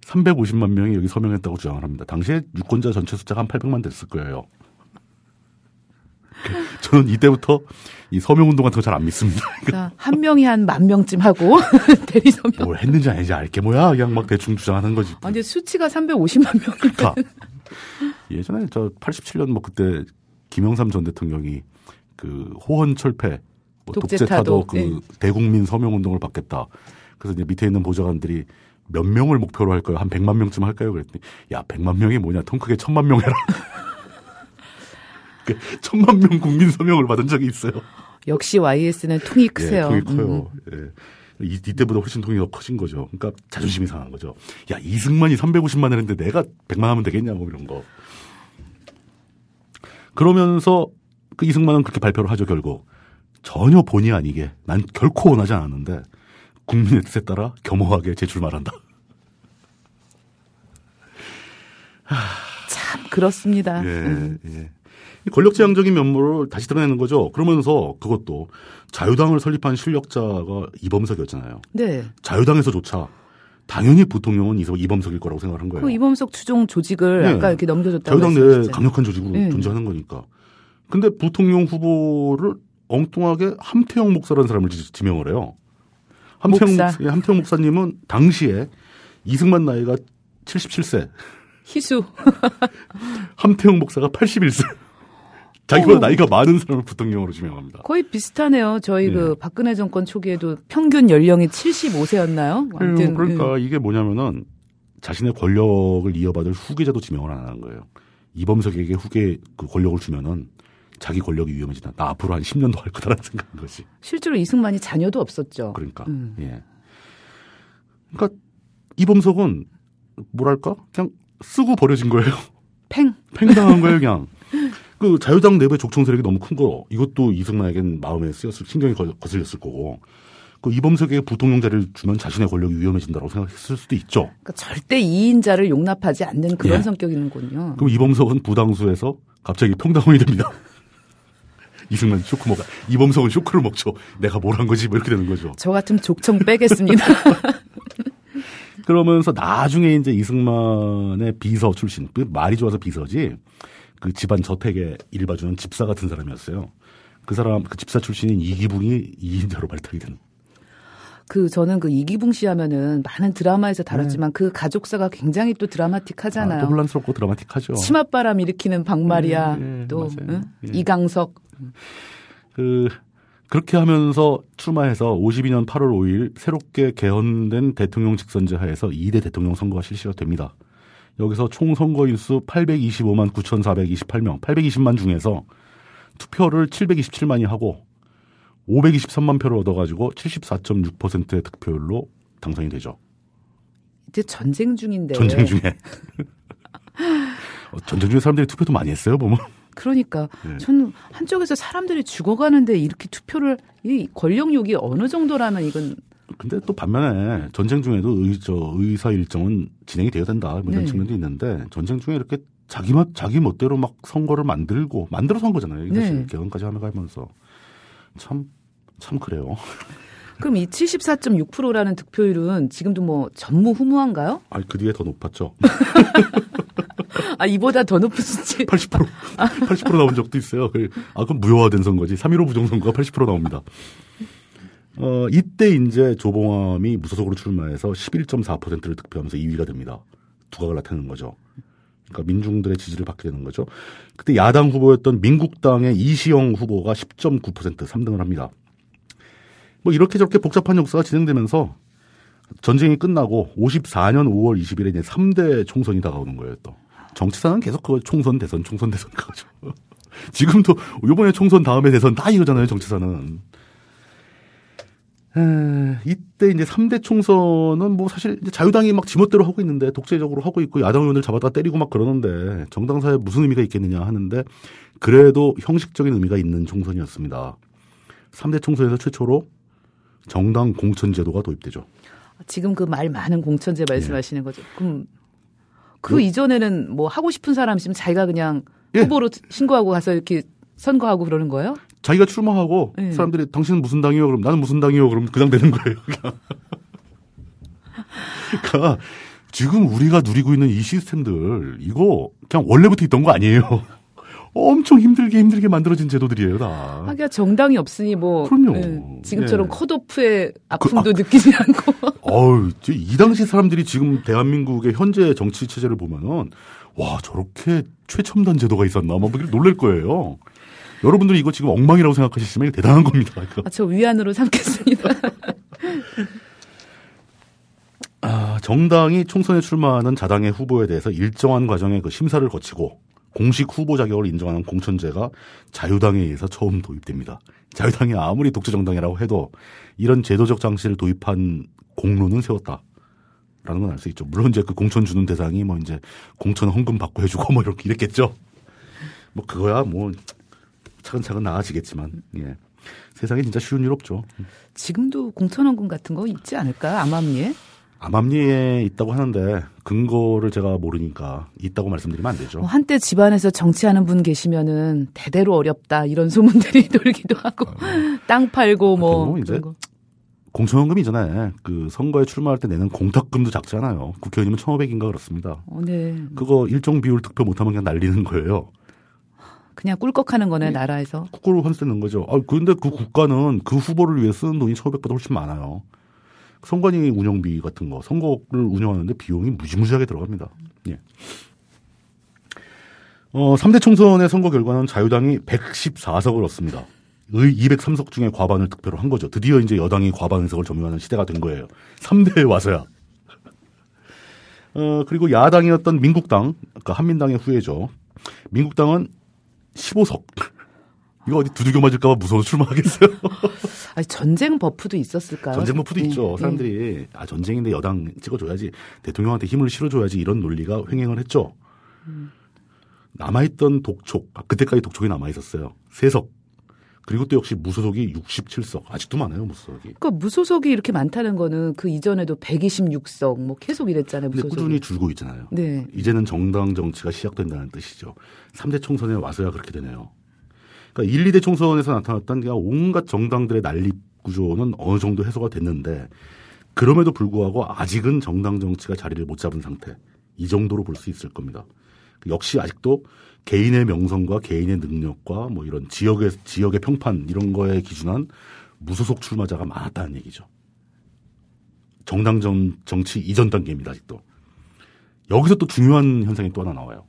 350만 명이 여기 서명했다고 주장을 합니다. 당시에 유권자 전체 숫자가 한 800만 됐을 거예요. 저는 이때부터 이 서명운동 같은 거 잘 안 믿습니다. 그러니까 한 명이 한 10,000명쯤 하고 대리 서명. 뭘 했는지 아닌지 알게 뭐야. 그냥 막 대충 주장하는 거지. 근데 수치가 350만 명. 그러니까 예전에 저 87년 뭐 그때 김영삼 전 대통령이 그 호헌 철폐 독재타도 그 네. 대국민 서명운동을 받겠다. 그래서 이제 밑에 있는 보좌관들이 몇 명을 목표로 할까요? 한 100만 명쯤 할까요? 그랬더니 야 100만 명이 뭐냐? 통 크게 1000만 명 해라. 1000만 명 국민 서명을 받은 적이 있어요. 역시 YS는 통이 크세요. 네, 통이 커요. 예. 이때보다 훨씬 통이 더 커진 거죠. 그러니까 자존심이 상한 거죠. 야 이승만이 350만 했는데 내가 100만 하면 되겠냐 뭐 이런 거. 그러면서 그 이승만은 그렇게 발표를 하죠. 결국 전혀 본의 아니게 난 결코 원하지 않았는데 국민의 뜻에 따라 겸허하게 재출마한다. 참 그렇습니다. 예, 예. 권력지향적인 면모를 다시 드러내는 거죠. 그러면서 그것도 자유당을 설립한 실력자가 이범석이었잖아요. 네. 자유당에서조차 당연히 부통령은 이범석일 거라고 생각을 한 거예요. 그 이범석 추종 조직을 네. 아까 이렇게 넘겨줬다고 자유당 내에 강력한 조직으로 네. 존재하는 거니까. 근데 부통령 후보를 엉뚱하게 함태영 목사라는 사람을 지명을 해요. 함태영 목사님은 당시에 이승만 나이가 77세. 희수. 함태영 목사가 81세. 자기보다 나이가 많은 사람을 부통령으로 지명합니다. 거의 비슷하네요. 저희 그 박근혜 정권 초기에도 평균 연령이 75세였나요? 아무튼 그러니까 이게 뭐냐면은 자신의 권력을 이어받을 후계자도 지명을 안 하는 거예요. 이범석에게 그 권력을 주면은 자기 권력이 위험해진다. 나 앞으로 한 10년 더 할 거다라는 생각인 거지. 실제로 이승만이 자녀도 없었죠. 그러니까. 예. 그러니까 이범석은 뭐랄까? 그냥 쓰고 버려진 거예요. 팽당한 거예요, 그냥. 그 자유당 내부의 족청 세력이 너무 큰 거. 이것도 이승만에겐 마음에 신경이 거슬렸을 거고. 그 이범석에게 부통령 자리를 주면 자신의 권력이 위험해진다고 생각했을 수도 있죠. 그러니까 절대 2인자를 용납하지 않는 그런 성격이는군요. 그럼 이범석은 부당수에서 갑자기 평당원이 됩니다. 이승만 쇼크 먹어. 이범석은 쇼크를 먹죠. 내가 뭘 한 거지? 뭐 이렇게 되는 거죠. 저 같으면 족청 빼겠습니다. 그러면서 나중에 이제 이승만의 비서 출신, 말이 좋아서 비서지, 그 집안 저택에 일 봐주는 집사 같은 사람이었어요. 그 집사 출신인 이기붕이 2인자로 발탁이 된. 저는 그 이기붕 씨 하면은 많은 드라마에서 다뤘지만 그 가족사가 굉장히 또 드라마틱하잖아요. 또 혼란스럽고 드라마틱하죠. 치맛바람 일으키는 박마리아, 또 이강석. 그렇게 하면서 출마해서 52년 8월 5일 새롭게 개헌된 대통령 직선제 하에서 2대 대통령 선거가 실시가 됩니다. 여기서 총 선거인수 825만 9,428명, 820만 중에서 투표를 727만이 하고 523만 표를 얻어가지고 74.6%의 득표율로 당선이 되죠. 이제 전쟁 중인데. 전쟁 중에. 전쟁 중에 사람들이 투표도 많이 했어요, 보면. 그러니까 저는 한쪽에서 사람들이 죽어가는데 이렇게 투표를 이 권력욕이 어느 정도라면 이건. 근데 또 반면에 전쟁 중에도 의사 일정은 진행이 돼야 된다 이런 측면도 있는데 전쟁 중에 이렇게 자기 멋대로 막 선거를 만들어서 한 거잖아요. 사실 개헌까지 하면서 참 그래요. 그럼 이 74.6%라는 득표율은 지금도 뭐 전무후무한가요? 그 뒤에 더 높았죠. 이보다 더 높은 수치. 80% 나온 적도 있어요. 그럼 무효화된 선거지. 3.15 부정선거가 80% 나옵니다. 이때 이제 조봉암이 무소속으로 출마해서 11.4%를 득표하면서 2위가 됩니다. 두각을 나타내는 거죠. 그러니까 민중들의 지지를 받게 되는 거죠. 그때 야당 후보였던 민국당의 이시영 후보가 10.9% 3등을 합니다. 뭐 이렇게 저렇게 복잡한 역사가 진행되면서 전쟁이 끝나고 54년 5월 20일에 이제 3대 총선이 다가오는 거예요, 또. 정치사는 계속 그 총선, 대선 가죠. 지금도 이번에 총선 다음에 대선 다 이거잖아요, 정치사는. 이때 이제 3대 총선은 뭐 사실 이제 자유당이 막 지멋대로 하고 있는데 독재적으로 하고 있고 야당 의원들 잡아다 때리고 막 그러는데 정당사에 무슨 의미가 있겠느냐 하는데 그래도 형식적인 의미가 있는 총선이었습니다. 3대 총선에서 최초로 정당 공천제도가 도입되죠. 지금 그 말 많은 공천제 말씀하시는 거죠. 그럼 그 이전에는 뭐 하고 싶은 사람 있으면 자기가 그냥 후보로 신고하고 가서 이렇게 선거하고 그러는 거예요? 자기가 출마하고 사람들이 당신은 무슨 당이요? 그럼 나는 무슨 당이요? 그럼 그냥 되는 거예요. 그러니까 지금 우리가 누리고 있는 이 시스템들 이거 그냥 원래부터 있던 거 아니에요. 엄청 힘들게 만들어진 제도들이에요, 다. 하기야 정당이 없으니 뭐 그럼요. 지금처럼 컷오프의 아픔도 느끼지 않고. 이 당시 사람들이 지금 대한민국의 현재 정치 체제를 보면은 와 저렇게 최첨단 제도가 있었나 막 놀랄 거예요. 여러분들이 이거 지금 엉망이라고 생각하시지만 대단한 겁니다. 저 위안으로 삼겠습니다. 정당이 총선에 출마하는 자당의 후보에 대해서 일정한 과정의 그 심사를 거치고 공식 후보 자격을 인정하는 공천제가 자유당에 의해서 처음 도입됩니다. 자유당이 아무리 독재정당이라고 해도 이런 제도적 장치를 도입한 공로는 세웠다라는 건 알 수 있죠. 물론 이제 그 공천 주는 대상이 뭐 이제 공천 헌금 받고 해주고 뭐 이렇게 이랬겠죠. 뭐 그거야 뭐 차근차근 나아지겠지만 예. 세상에 진짜 쉬운 일 없죠. 지금도 공천헌금 같은 거 있지 않을까? 암암리에? 암암리에 있다고 하는데 근거를 제가 모르니까 있다고 말씀드리면 안 되죠. 한때 집안에서 정치하는 분 계시면은 대대로 어렵다 이런 소문들이 돌기도 하고 땅 팔고 뭐 이제 공천헌금이 전에 그 선거에 출마할 때 내는 공탁금도 작지 않아요. 국회의원이면 1,500인가 그렇습니다. 네. 그거 일정 비율 득표 못하면 그냥 날리는 거예요. 그냥 꿀꺽하는 거네 나라에서. 국고로 환수 내는 거죠. 그런데 그 국가는 그 후보를 위해 쓰는 돈이 1,500보다 훨씬 많아요. 선관위 운영비 같은 거, 선거를 운영하는데 비용이 무지무지하게 들어갑니다. 예. 3대 총선의 선거 결과는 자유당이 114석을 얻습니다. 203석 중에 과반을 득표로 한 거죠. 드디어 이제 여당이 과반 의석을 점유하는 시대가 된 거예요. 3대에 와서야. 그리고 야당이었던 민국당, 그러니까 한민당의 후예죠. 민국당은 15석. 이거 어디 두들겨 맞을까봐 무서워서 출마하겠어요? 아니, 전쟁 버프도 있었을까요? 전쟁 버프도 있죠. 사람들이 전쟁인데 여당 찍어줘야지 대통령한테 힘을 실어줘야지 이런 논리가 횡행을 했죠. 남아있던 독촉, 그때까지 독촉이 남아있었어요. 3석. 그리고 또 역시 무소속이 67석. 아직도 많아요, 무소속이. 그러니까 무소속이 이렇게 많다는 거는 그 이전에도 126석 뭐 계속 이랬잖아요. 근데 무소속이. 꾸준히 줄고 있잖아요. 네. 이제는 정당 정치가 시작된다는 뜻이죠. 3대 총선에 와서야 그렇게 되네요. 그러니까 1, 2대 총선에서 나타났던 그냥 온갖 정당들의 난립 구조는 어느 정도 해소가 됐는데 그럼에도 불구하고 아직은 정당 정치가 자리를 못 잡은 상태. 이 정도로 볼 수 있을 겁니다. 역시 아직도 개인의 명성과 개인의 능력과 뭐 이런 지역의 평판 이런 거에 기준한 무소속 출마자가 많았다는 얘기죠. 정당 정치 이전 단계입니다, 아직도. 여기서 또 중요한 현상이 또 하나 나와요.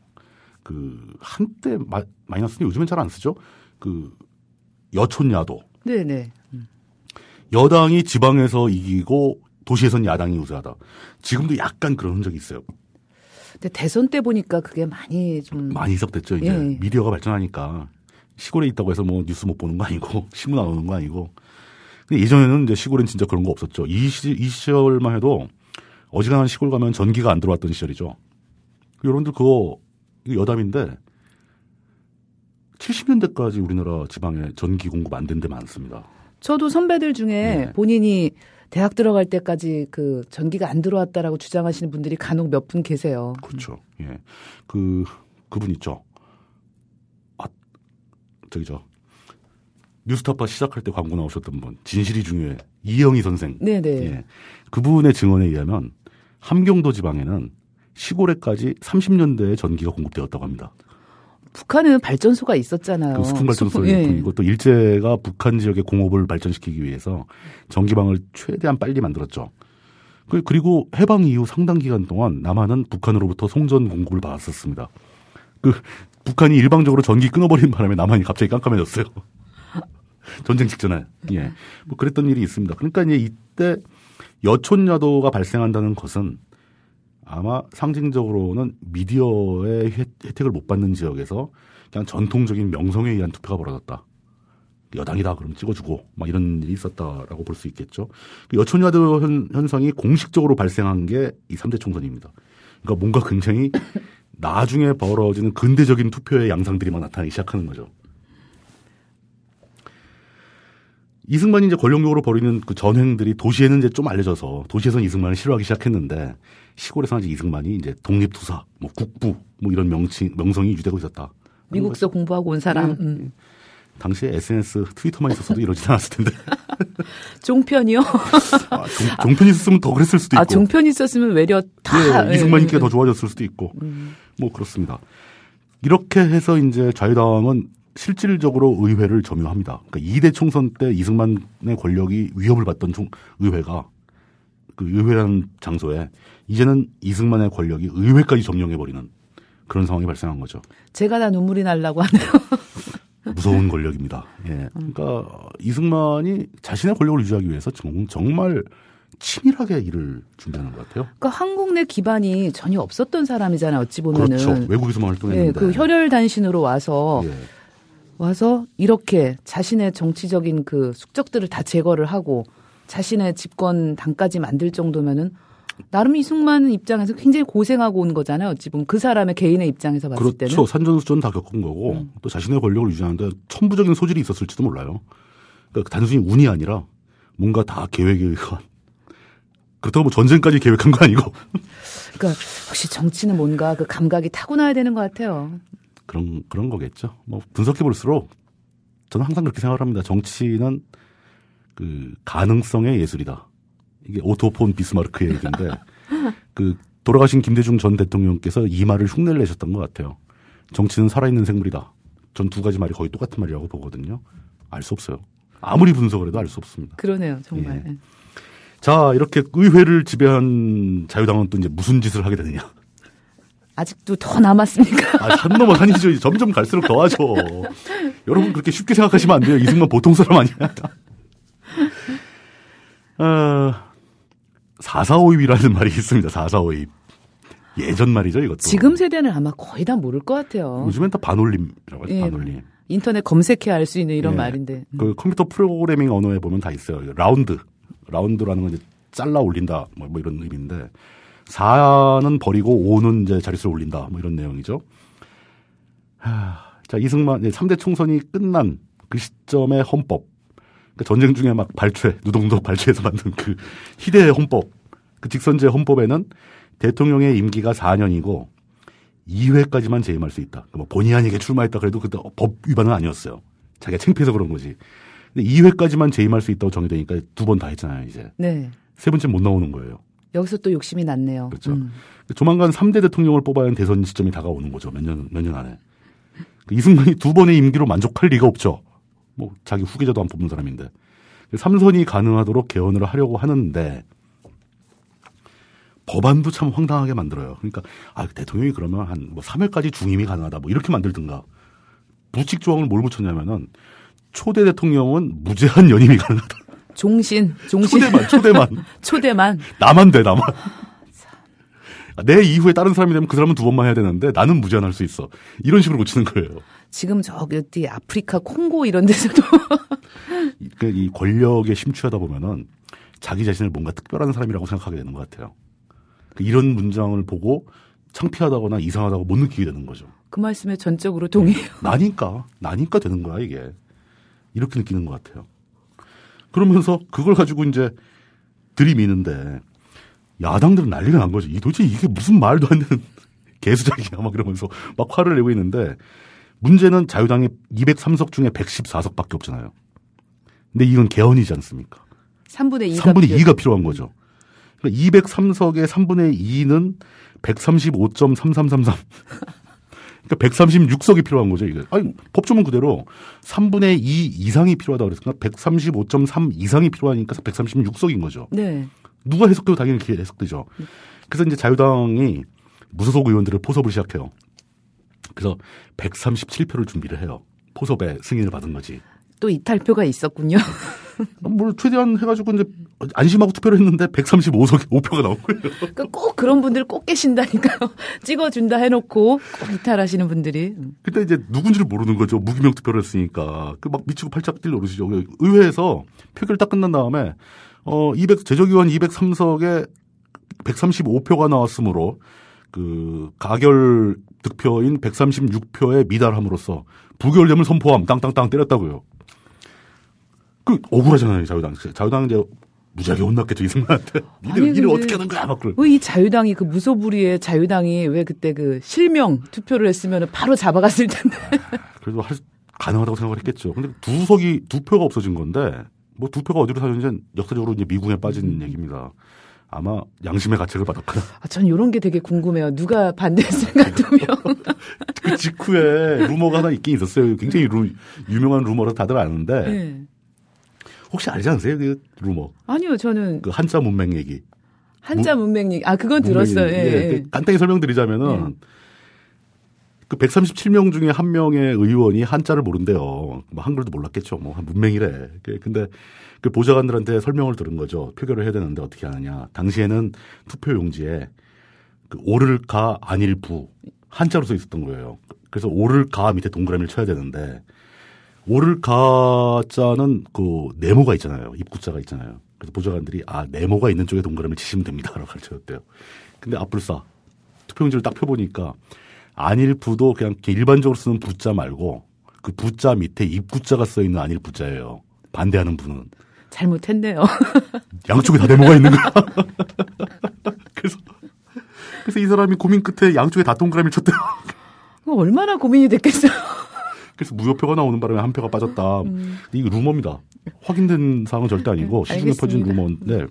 한때 많이 쓰는데 요즘엔 잘 안 쓰죠. 여촌야도. 네네. 여당이 지방에서 이기고 도시에선 야당이 우세하다. 지금도 약간 그런 흔적이 있어요. 근데 대선 때 보니까 그게 많이 희석됐죠. 이제 미디어가 발전하니까 시골에 있다고 해서 뭐 뉴스 못 보는 거 아니고 신문 안 오는 거 아니고. 근데 예전에는 이제 시골엔 진짜 그런 거 없었죠. 이 시절만 해도 어지간한 시골 가면 전기가 안 들어왔던 시절이죠. 여러분들 그거 여담인데 70년대까지 우리나라 지방에 전기 공급 안 된 데 많습니다. 저도 선배들 중에 본인이 대학 들어갈 때까지 그 전기가 안 들어왔다라고 주장하시는 분들이 간혹 몇 분 계세요. 그렇죠. 예. 그분 있죠. 뉴스타파 시작할 때 광고 나오셨던 분. 진실이 중요해. 이영희 선생. 네네. 예. 그분의 증언에 의하면 함경도 지방에는 시골에까지 30년대에 전기가 공급되었다고 합니다. 북한은 발전소가 있었잖아요. 그 수풍 발전소 이것도 일제가 북한 지역의 공업을 발전시키기 위해서 전기방을 최대한 빨리 만들었죠. 그리고 해방 이후 상당 기간 동안 남한은 북한으로부터 송전 공급을 받았었습니다. 북한이 일방적으로 전기 끊어버린 바람에 남한이 갑자기 깜깜해졌어요. 전쟁 직전에. 예. 뭐 그랬던 일이 있습니다. 그러니까 이제 이때 여촌야도가 발생한다는 것은 아마 상징적으로는 미디어의 혜택을 못 받는 지역에서 그냥 전통적인 명성에 의한 투표가 벌어졌다. 여당이다 그럼 찍어주고 막 이런 일이 있었다라고 볼 수 있겠죠. 여촌야도 현상이 공식적으로 발생한 게 이 3대 총선입니다. 그러니까 뭔가 굉장히 나중에 벌어지는 근대적인 투표의 양상들이 막 나타나기 시작하는 거죠. 이승만이 이제 권력욕으로 벌이는 그 전횡들이 도시에는 이제 좀 알려져서 도시에서는 이승만을 싫어하기 시작했는데 시골에서는 이제 이승만이 이제 독립투사, 뭐 국부, 뭐 이런 명성이 유지되고 있었다. 미국서 공부하고 온 사람. 당시에 SNS, 트위터만 있었어도 이러지 않았을 텐데. 종편이요? 종편이 있었으면 더 그랬을 수도 있고. 종편이 있었으면 외려 다. 이승만 인기가 더 좋아졌을 수도 있고. 뭐 그렇습니다. 이렇게 해서 이제 자유당은 실질적으로 의회를 점유합니다. 그러니까 2대 총선 때 이승만의 권력이 위협을 받던 의회가 그 의회라는 장소에 이제는 이승만의 권력이 의회까지 점령해버리는 그런 상황이 발생한 거죠. 제가 다 눈물이 나려고 하네요. 무서운 권력입니다. 예. 그러니까 이승만이 자신의 권력을 유지하기 위해서 정말 치밀하게 일을 준비하는 것 같아요. 그러니까 한국 내 기반이 전혀 없었던 사람이잖아요. 어찌 보면은. 그렇죠. 외국에서만 활동했는데. 예, 그 혈혈단신으로 와서 이렇게 자신의 정치적인 그 숙적들을 다 제거를 하고 자신의 집권 당까지 만들 정도면은 나름 이승만 입장에서 굉장히 고생하고 온 거잖아요. 어찌 보면 그 사람의 개인의 입장에서 봤을 때는. 그렇죠. 산전수전 다 겪은 거고 또 자신의 권력을 유지하는데 천부적인 소질이 있었을지도 몰라요. 그러니까 단순히 운이 아니라 뭔가 다 계획에 의한. 그렇다고 뭐 전쟁까지 계획한 거 아니고. 그러니까 혹시 정치는 뭔가 그 감각이 타고나야 되는 것 같아요. 그런 거겠죠. 뭐 분석해 볼수록 저는 항상 그렇게 생각을 합니다. 정치는 그 가능성의 예술이다. 이게 오토 폰 비스마르크의 얘기인데 그 돌아가신 김대중 전 대통령께서 이 말을 흉내를 내셨던 것 같아요. 정치는 살아있는 생물이다. 전 두 가지 말이 거의 똑같은 말이라고 보거든요. 알 수 없어요. 아무리 분석을 해도 알 수 없습니다. 그러네요, 정말. 예. 자, 이렇게 의회를 지배한 자유당은 또 이제 무슨 짓을 하게 되느냐? 아직도 더 남았습니까? 산 넘어 산이죠. 점점 갈수록 더하죠. 여러분 그렇게 쉽게 생각하시면 안 돼요. 이승만 보통 사람 아니야. 4.4.5입이라는 말이 있습니다. 4.4.5입. 예전 말이죠, 이것도. 지금 세대는 아마 거의 다 모를 것 같아요. 요즘엔 다 반올림이라고 하죠, 반올림. 인터넷 검색해 알 수 있는 이런 말인데. 그 컴퓨터 프로그래밍 언어에 보면 다 있어요. 라운드라는 건 이제 잘라 올린다, 뭐 이런 의미인데. 4는 버리고 5는 이제 자릿수를 올린다. 뭐 이런 내용이죠. 자, 이승만 3대 총선이 끝난 그 시점의 헌법. 그러니까 전쟁 중에 막 누동도 발췌해서 만든 그 희대의 헌법. 그 직선제 헌법에는 대통령의 임기가 4년이고 2회까지만 재임할 수 있다. 뭐 본의 아니게 출마했다 그래도 그때 법 위반은 아니었어요. 자기가 창피해서 그런 거지. 근데 2회까지만 재임할 수 있다고 정해되니까 2번 다 했잖아요, 이제. 네. 세 번째 못 나오는 거예요. 여기서 또 욕심이 났네요. 그렇죠. 조만간 3대 대통령을 뽑아야 하는 대선 시점이 다가오는 거죠. 몇 년 안에. 이승만이 2번의 임기로 만족할 리가 없죠. 뭐 자기 후계자도 안 뽑는 사람인데. 3선이 가능하도록 개헌을 하려고 하는데 법안도 참 황당하게 만들어요. 그러니까 대통령이 그러면 한 뭐 3회까지 중임이 가능하다 뭐 이렇게 만들든가. 부칙 조항을 뭘 붙였냐면은 초대 대통령은 무제한 연임이 가능하다. 종신. 초대만. 나만 돼. 내 이후에 다른 사람이 되면 그 사람은 2번만 해야 되는데 나는 무제한할 수 있어. 이런 식으로 고치는 거예요. 지금 저기 아프리카 콩고 이런 데서도 이 권력에 심취하다 보면은 자기 자신을 뭔가 특별한 사람이라고 생각하게 되는 것 같아요. 이런 문장을 보고 창피하다거나 이상하다고 못 느끼게 되는 거죠. 그 말씀에 전적으로 동의해요. 나니까 되는 거야 이게. 이렇게 느끼는 것 같아요. 그러면서 그걸 가지고 이제 들이미는데 야당들은 난리가 난 거죠. 도대체 이게 무슨 말도 안 되는 개수작이야 막 이러면서 막 화를 내고 있는데 문제는 자유당이 203석 중에 114석밖에 없잖아요. 근데 이건 개헌이지 않습니까? 3분의 2가 필요한 거죠. 그러니까 203석의 3분의 2는 135.3333. 그러니까 136석이 필요한 거죠, 이게. 아니, 법조문 그대로 3분의 2 이상이 필요하다고 그랬으니까 135.3 이상이 필요하니까 136석인 거죠. 네. 누가 해석해도 당연히 그게 해석되죠. 그래서 이제 자유당이 무소속 의원들을 포섭을 시작해요. 그래서 137표를 준비를 해요. 포섭에 승인을 받은 거지. 또 이탈표가 있었군요. 뭘 최대한 해가지고 이제 안심하고 투표를 했는데 135석이 5표가 나온 거예요. 그러니까 꼭 그런 분들 꼭 계신다니까요. 찍어준다 해놓고 꼭 이탈하시는 분들이. 그때 이제 누군지를 모르는 거죠. 무기명 투표를 했으니까. 그 막 미치고 팔짝 뛸 노릇이죠. 의회에서 표결 딱 끝난 다음에 제적의원 203석에 135표가 나왔으므로 그 가결 득표인 136표에 미달함으로써 부결점을 선포함 땅땅땅 때렸다고요. 그 억울하잖아요, 자유당. 자유당은 이제 무지하게 혼났겠죠, 이승만한테. 니들 어떻게 하는 거야, 막 그래. 왜 이 자유당이 그 무소불위의 자유당이 왜 그때 그 실명 투표를 했으면 바로 잡아갔을 텐데. 그래도 가능하다고 생각을 했겠죠. 근데 두 표가 없어진 건데 뭐 두 표가 어디로 사는지는 역사적으로 이제 미궁에 빠진 얘기입니다. 아마 양심의 가책을 받았거나. 전 이런 게 되게 궁금해요. 누가 반대했을까, 2명. 그 직후에 루머가 하나 있긴 있었어요. 굉장히 유명한 루머라 다들 아는데. 네. 혹시 알지 않으세요? 그 루머. 아니요, 저는. 그 한자 문맹 얘기. 한자 문맹 얘기. 그건 들었어요. 예. 간단히 설명드리자면은 그 137명 중에 한 명의 의원이 한자를 모른대요. 뭐 한글도 몰랐겠죠. 뭐 문맹이래. 근데 그 보좌관들한테 설명을 들은 거죠. 표결을 해야 되는데 어떻게 하느냐. 당시에는 투표 용지에 그 오를 가 아닐 부 한자로 써 있었던 거예요. 그래서 오를 가 밑에 동그라미를 쳐야 되는데 오를 가자는 그 네모가 있잖아요. 입구자가 있잖아요. 그래서 보좌관들이 네모가 있는 쪽에 동그라미를 치시면 됩니다라고 가르쳐줬대요. 근데 앞불싸 투표용지를 딱 펴보니까 안일 부도 그냥 일반적으로 쓰는 부자 말고 그 부자 밑에 입구자가 써 있는 안일 부자예요. 반대하는 분은. 잘못했네요. 양쪽에 다 네모가 있는 거야. 그래서 이 사람이 고민 끝에 양쪽에 다 동그라미를 쳤대요. 얼마나 고민이 됐겠어요. 그래서 무효표가 나오는 바람에 한 표가 빠졌다. 이게 루머입니다. 확인된 사항은 절대 아니고 시중에 퍼진 루머인데.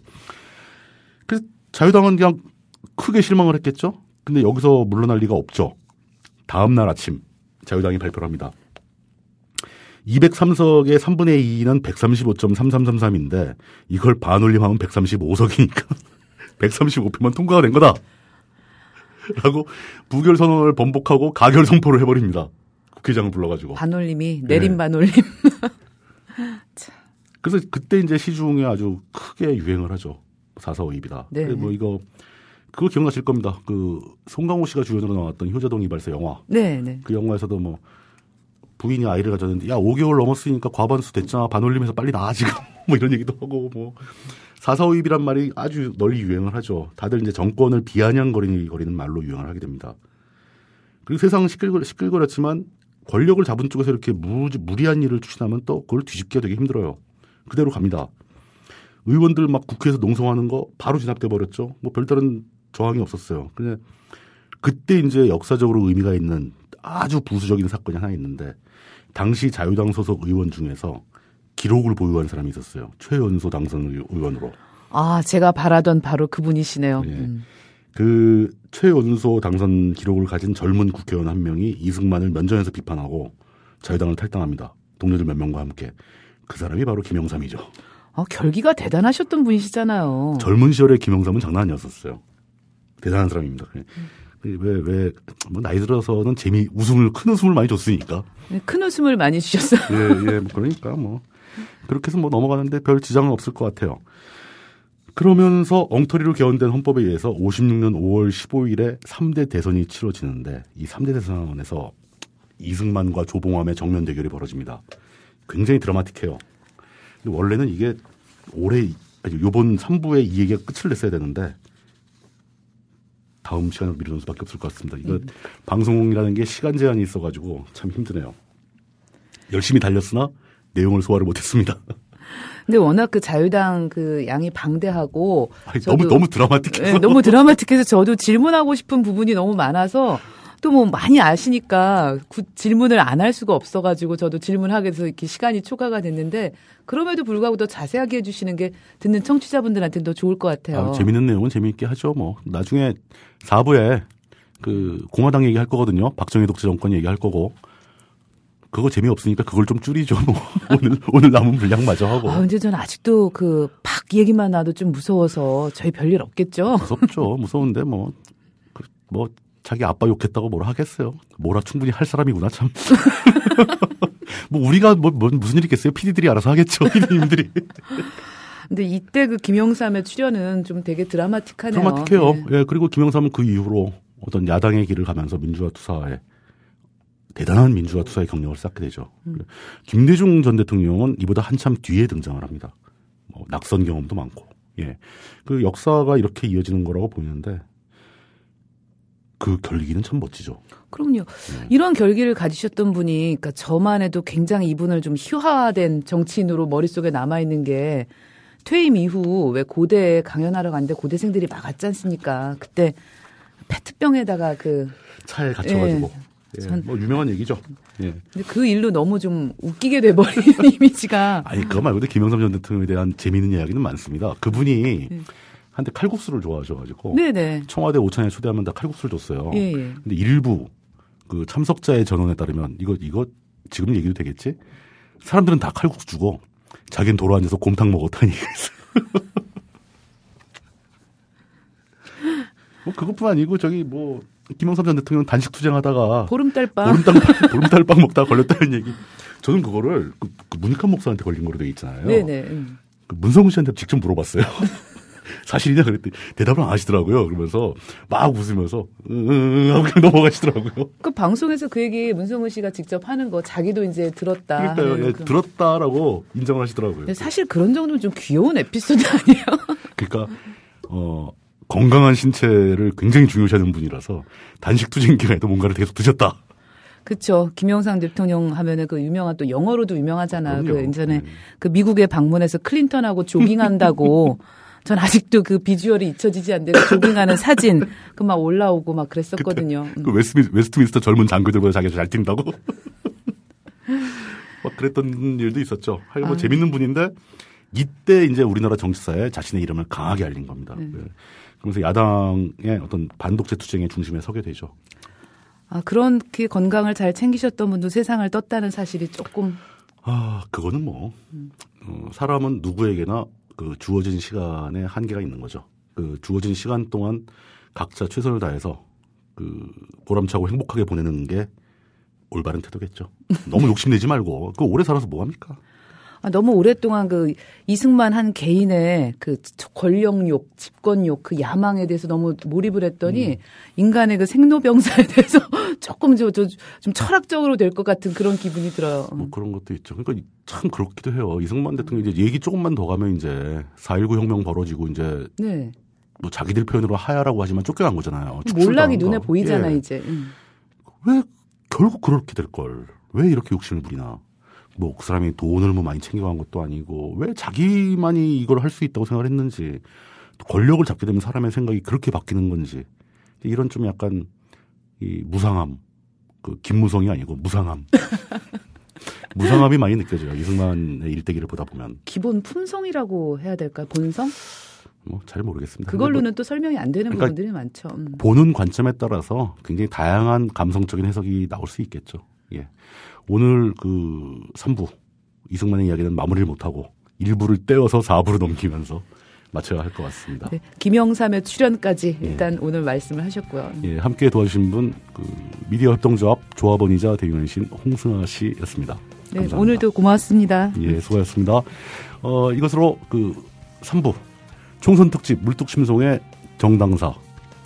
그래서 자유당은 그냥 크게 실망을 했겠죠. 근데 여기서 물러날 리가 없죠. 다음 날 아침 자유당이 발표를 합니다. 203석의 3분의 2는 135.3333인데 이걸 반올림하면 135석이니까 135표만 통과가 된 거다. 라고 부결 선언을 번복하고 가결 선포를 해버립니다. 국회의장을 불러가지고. 반올림이 내림 반올림. 그래서 그때 이제 시중에 아주 크게 유행을 하죠. 4.4.5입이다. 네. 뭐 그거 기억나실 겁니다. 그 송강호 씨가 주연으로 나왔던 효자동 이발소 영화. 네. 그 영화에서도 뭐 부인이 아이를 가졌는데 5개월 넘었으니까 과반수 됐잖아. 반올림해서 빨리 나아 지금. 뭐 이런 얘기도 하고 뭐 4.4.5입이란 말이 아주 널리 유행을 하죠. 다들 이제 정권을 비아냥거리는 말로 유행을 하게 됩니다. 그리고 세상은 시끌거렸지만 권력을 잡은 쪽에서 이렇게 무리한 일을 추진하면 또 그걸 뒤집기가 되게 힘들어요. 그대로 갑니다. 의원들 막 국회에서 농성하는 거 바로 진압돼 버렸죠. 뭐 별다른 저항이 없었어요. 근데 그때 이제 역사적으로 의미가 있는 아주 부수적인 사건이 하나 있는데 당시 자유당 소속 의원 중에서 기록을 보유한 사람이 있었어요. 최연소 당선 의원으로. 제가 바라던 바로 그분이시네요. 네. 그 최연소 당선 기록을 가진 젊은 국회의원 한 명이 이승만을 면전에서 비판하고 자유당을 탈당합니다. 동료들 몇 명과 함께. 그 사람이 바로 김영삼이죠. 결기가 대단하셨던 분이시잖아요. 젊은 시절에 김영삼은 장난 아니었었어요. 대단한 사람입니다. 뭐 나이 들어서는 큰 웃음을 많이 줬으니까. 큰 웃음을 많이 주셨어요. 예, 그러니까 뭐. 그렇게 해서 뭐 넘어가는데 별 지장은 없을 것 같아요. 그러면서 엉터리로 개헌된 헌법에 의해서 56년 5월 15일에 3대 대선이 치러지는데 이 3대 대선에서 이승만과 조봉암의 정면 대결이 벌어집니다. 굉장히 드라마틱해요. 근데 원래는 이게 요번 3부에 이 얘기가 끝을 냈어야 되는데 다음 시간으로 미루는 수밖에 없을 것 같습니다. 이거 방송이라는 게 시간 제한이 있어가지고 참 힘드네요. 열심히 달렸으나 내용을 소화를 못했습니다. 근데 워낙 그 자유당 그 양이 방대하고 너무 드라마틱해서 네, 너무 드라마틱해서 저도 질문하고 싶은 부분이 너무 많아서 또 뭐 많이 아시니까 질문을 안 할 수가 없어가지고 저도 질문하게 돼서 이렇게 시간이 초과가 됐는데 그럼에도 불구하고 더 자세하게 해주시는 게 듣는 청취자분들한테는 더 좋을 것 같아요. 재밌는 내용은 재미있게 하죠. 뭐 나중에 4부에 그 공화당 얘기할 거거든요. 박정희 독재 정권 얘기할 거고. 그거 재미없으니까 그걸 좀 줄이죠. 뭐. 오늘 남은 분량마저 하고. 근데 저는 아직도 그 박 얘기만 나도 좀 무서워서 저희 별일 없겠죠? 무섭죠. 무서운데 뭐 자기 아빠 욕했다고 뭐라 하겠어요. 뭐라 충분히 할 사람이구나 참. 뭐 우리가 무슨 일 있겠어요. PD들이 알아서 하겠죠. PD님들이. 근데 이때 그 김영삼의 출연은 좀 되게 드라마틱하네요. 드라마틱해요. 네. 예, 그리고 김영삼은 그 이후로 어떤 야당의 길을 가면서 민주화 투사에 대단한 민주화 투사의 경력을 쌓게 되죠. 김대중 전 대통령은 이보다 한참 뒤에 등장을 합니다. 낙선 경험도 많고. 예. 그 역사가 이렇게 이어지는 거라고 보이는데 그 결기는 참 멋지죠. 그럼요. 이런 결기를 가지셨던 분이, 그러니까 저만 해도 굉장히 이분을 좀 희화화된 정치인으로 머릿속에 남아있는 게 퇴임 이후 왜 고대에 강연하러 갔는데 고대생들이 막 왔지 않습니까? 그때 페트병에다가 그 차에 갇혀가지고. 예, 뭐 유명한 얘기죠. 예. 근데 그 일로 너무 좀 웃기게 돼버린 이미지가. 아니 그거 말고도 김영삼 전 대통령에 대한 재미있는 이야기는 많습니다. 그분이 한때 칼국수를 좋아하셔가지고 네네. 청와대 오찬에 초대하면 다 칼국수를 줬어요. 예. 근데 일부 그 참석자의 전언에 따르면 이거 지금 얘기도 되겠지? 사람들은 다 칼국수 주고 자기는 도로 앉아서 곰탕 먹었다는 얘기가 있어요. 뭐 그것뿐 아니고 김영삼 전 대통령 단식 투쟁하다가 보름달빵 먹다가 걸렸다는 얘기. 저는 그거를 그 문익환 목사한테 걸린 거로 돼 있잖아요. 네네. 그 문성훈 씨한테 직접 물어봤어요. 사실이냐 그랬더니 대답을 안 하시더라고요. 그러면서 막 웃으면서 하고 그냥 넘어가시더라고요. 그 방송에서 그 얘기 문성훈 씨가 직접 하는 거 자기도 이제 들었다. 그러니까요. 예, 들었다라고 인정을 하시더라고요. 사실 그런 정도면 좀 귀여운 에피소드 아니에요? 그러니까 건강한 신체를 굉장히 중요시하는 분이라서 단식 투쟁 기간에도 뭔가를 계속 드셨다. 그렇죠. 김영삼 대통령 하면은 그 유명한 또 영어로도 유명하잖아요. 그럼요. 그 예전에 그 미국에 방문해서 클린턴하고 조깅한다고 전 아직도 그 비주얼이 잊혀지지 않는데 그 조깅하는 사진 그 막 올라오고 막 그랬었거든요. 그 웨스트민스터 젊은 장교들보다 자기가 잘 뛴다고. 막 그랬던 일도 있었죠. 하여간 뭐 재밌는 분인데 이때 이제 우리나라 정치사에 자신의 이름을 강하게 알린 겁니다. 그러면서 야당의 어떤 반독재 투쟁의 중심에 서게 되죠. 그렇게 건강을 잘 챙기셨던 분도 세상을 떴다는 사실이 조금. 그거는 사람은 누구에게나 그 주어진 시간에 한계가 있는 거죠. 그 주어진 시간 동안 각자 최선을 다해서 그 보람차고 행복하게 보내는 게 올바른 태도겠죠. 너무 욕심내지 말고 그 오래 살아서 뭐 합니까? 너무 오랫동안 그 이승만 한 개인의 그 권력욕, 집권욕, 그 야망에 대해서 너무 몰입을 했더니 인간의 그 생로병사에 대해서 조금 좀 철학적으로 될 것 같은 그런 기분이 들어요. 뭐 그런 것도 있죠. 그러니까 참 그렇기도 해요. 이승만 대통령 이제 얘기 조금만 더 가면 이제 4.19 혁명 벌어지고 이제 네. 뭐 자기들 표현으로 하야라고 하지만 쫓겨난 거잖아요. 몰락이 눈에 보이잖아 이제. 왜 결국 그렇게 될 걸? 왜 이렇게 욕심을 부리나? 뭐 그 사람이 돈을 뭐 많이 챙겨간 것도 아니고 왜 자기만이 이걸 할 수 있다고 생각을 했는지 권력을 잡게 되면 사람의 생각이 그렇게 바뀌는 건지 이런 좀 약간 이 무상함 그 김무성이 아니고 무상함 무상함이 많이 느껴져요. 이승만의 일대기를 보다 보면 기본 품성이라고 해야 될까요? 본성? 뭐 잘 모르겠습니다. 그걸로는 또 설명이 안 되는 부분들이 많죠. 보는 관점에 따라서 굉장히 다양한 감성적인 해석이 나올 수 있겠죠. 예. 오늘 그 3부 이승만의 이야기는 마무리를 못하고 1부를 떼어서 4부로 넘기면서 마쳐야 할 것 같습니다. 네, 김영삼의 출연까지 일단 오늘 말씀을 하셨고요. 예, 함께 도와주신 분 그 미디어 협동조합 조합원이자 대변인이신 홍승아 씨였습니다. 네, 감사합니다. 오늘도 고맙습니다. 예, 수고하셨습니다. 이것으로 그 3부 총선 특집 물뚝심송의 정당사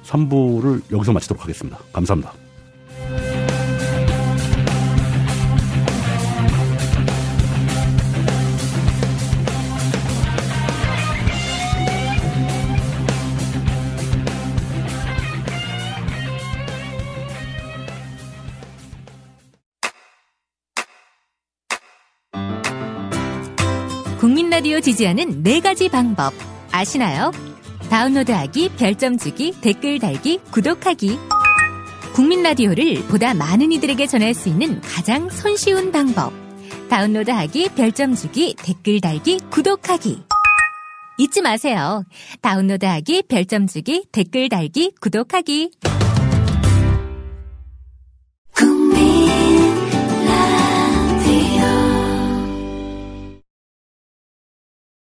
3부를 여기서 마치도록 하겠습니다. 감사합니다. 국민 라디오 지지하는 4가지 방법 아시나요? 다운로드하기, 별점 주기, 댓글 달기, 구독하기. 국민 라디오를 보다 많은 이들에게 전할 수 있는 가장 손쉬운 방법. 다운로드하기, 별점 주기, 댓글 달기, 구독하기. 잊지 마세요. 다운로드하기, 별점 주기, 댓글 달기, 구독하기. me.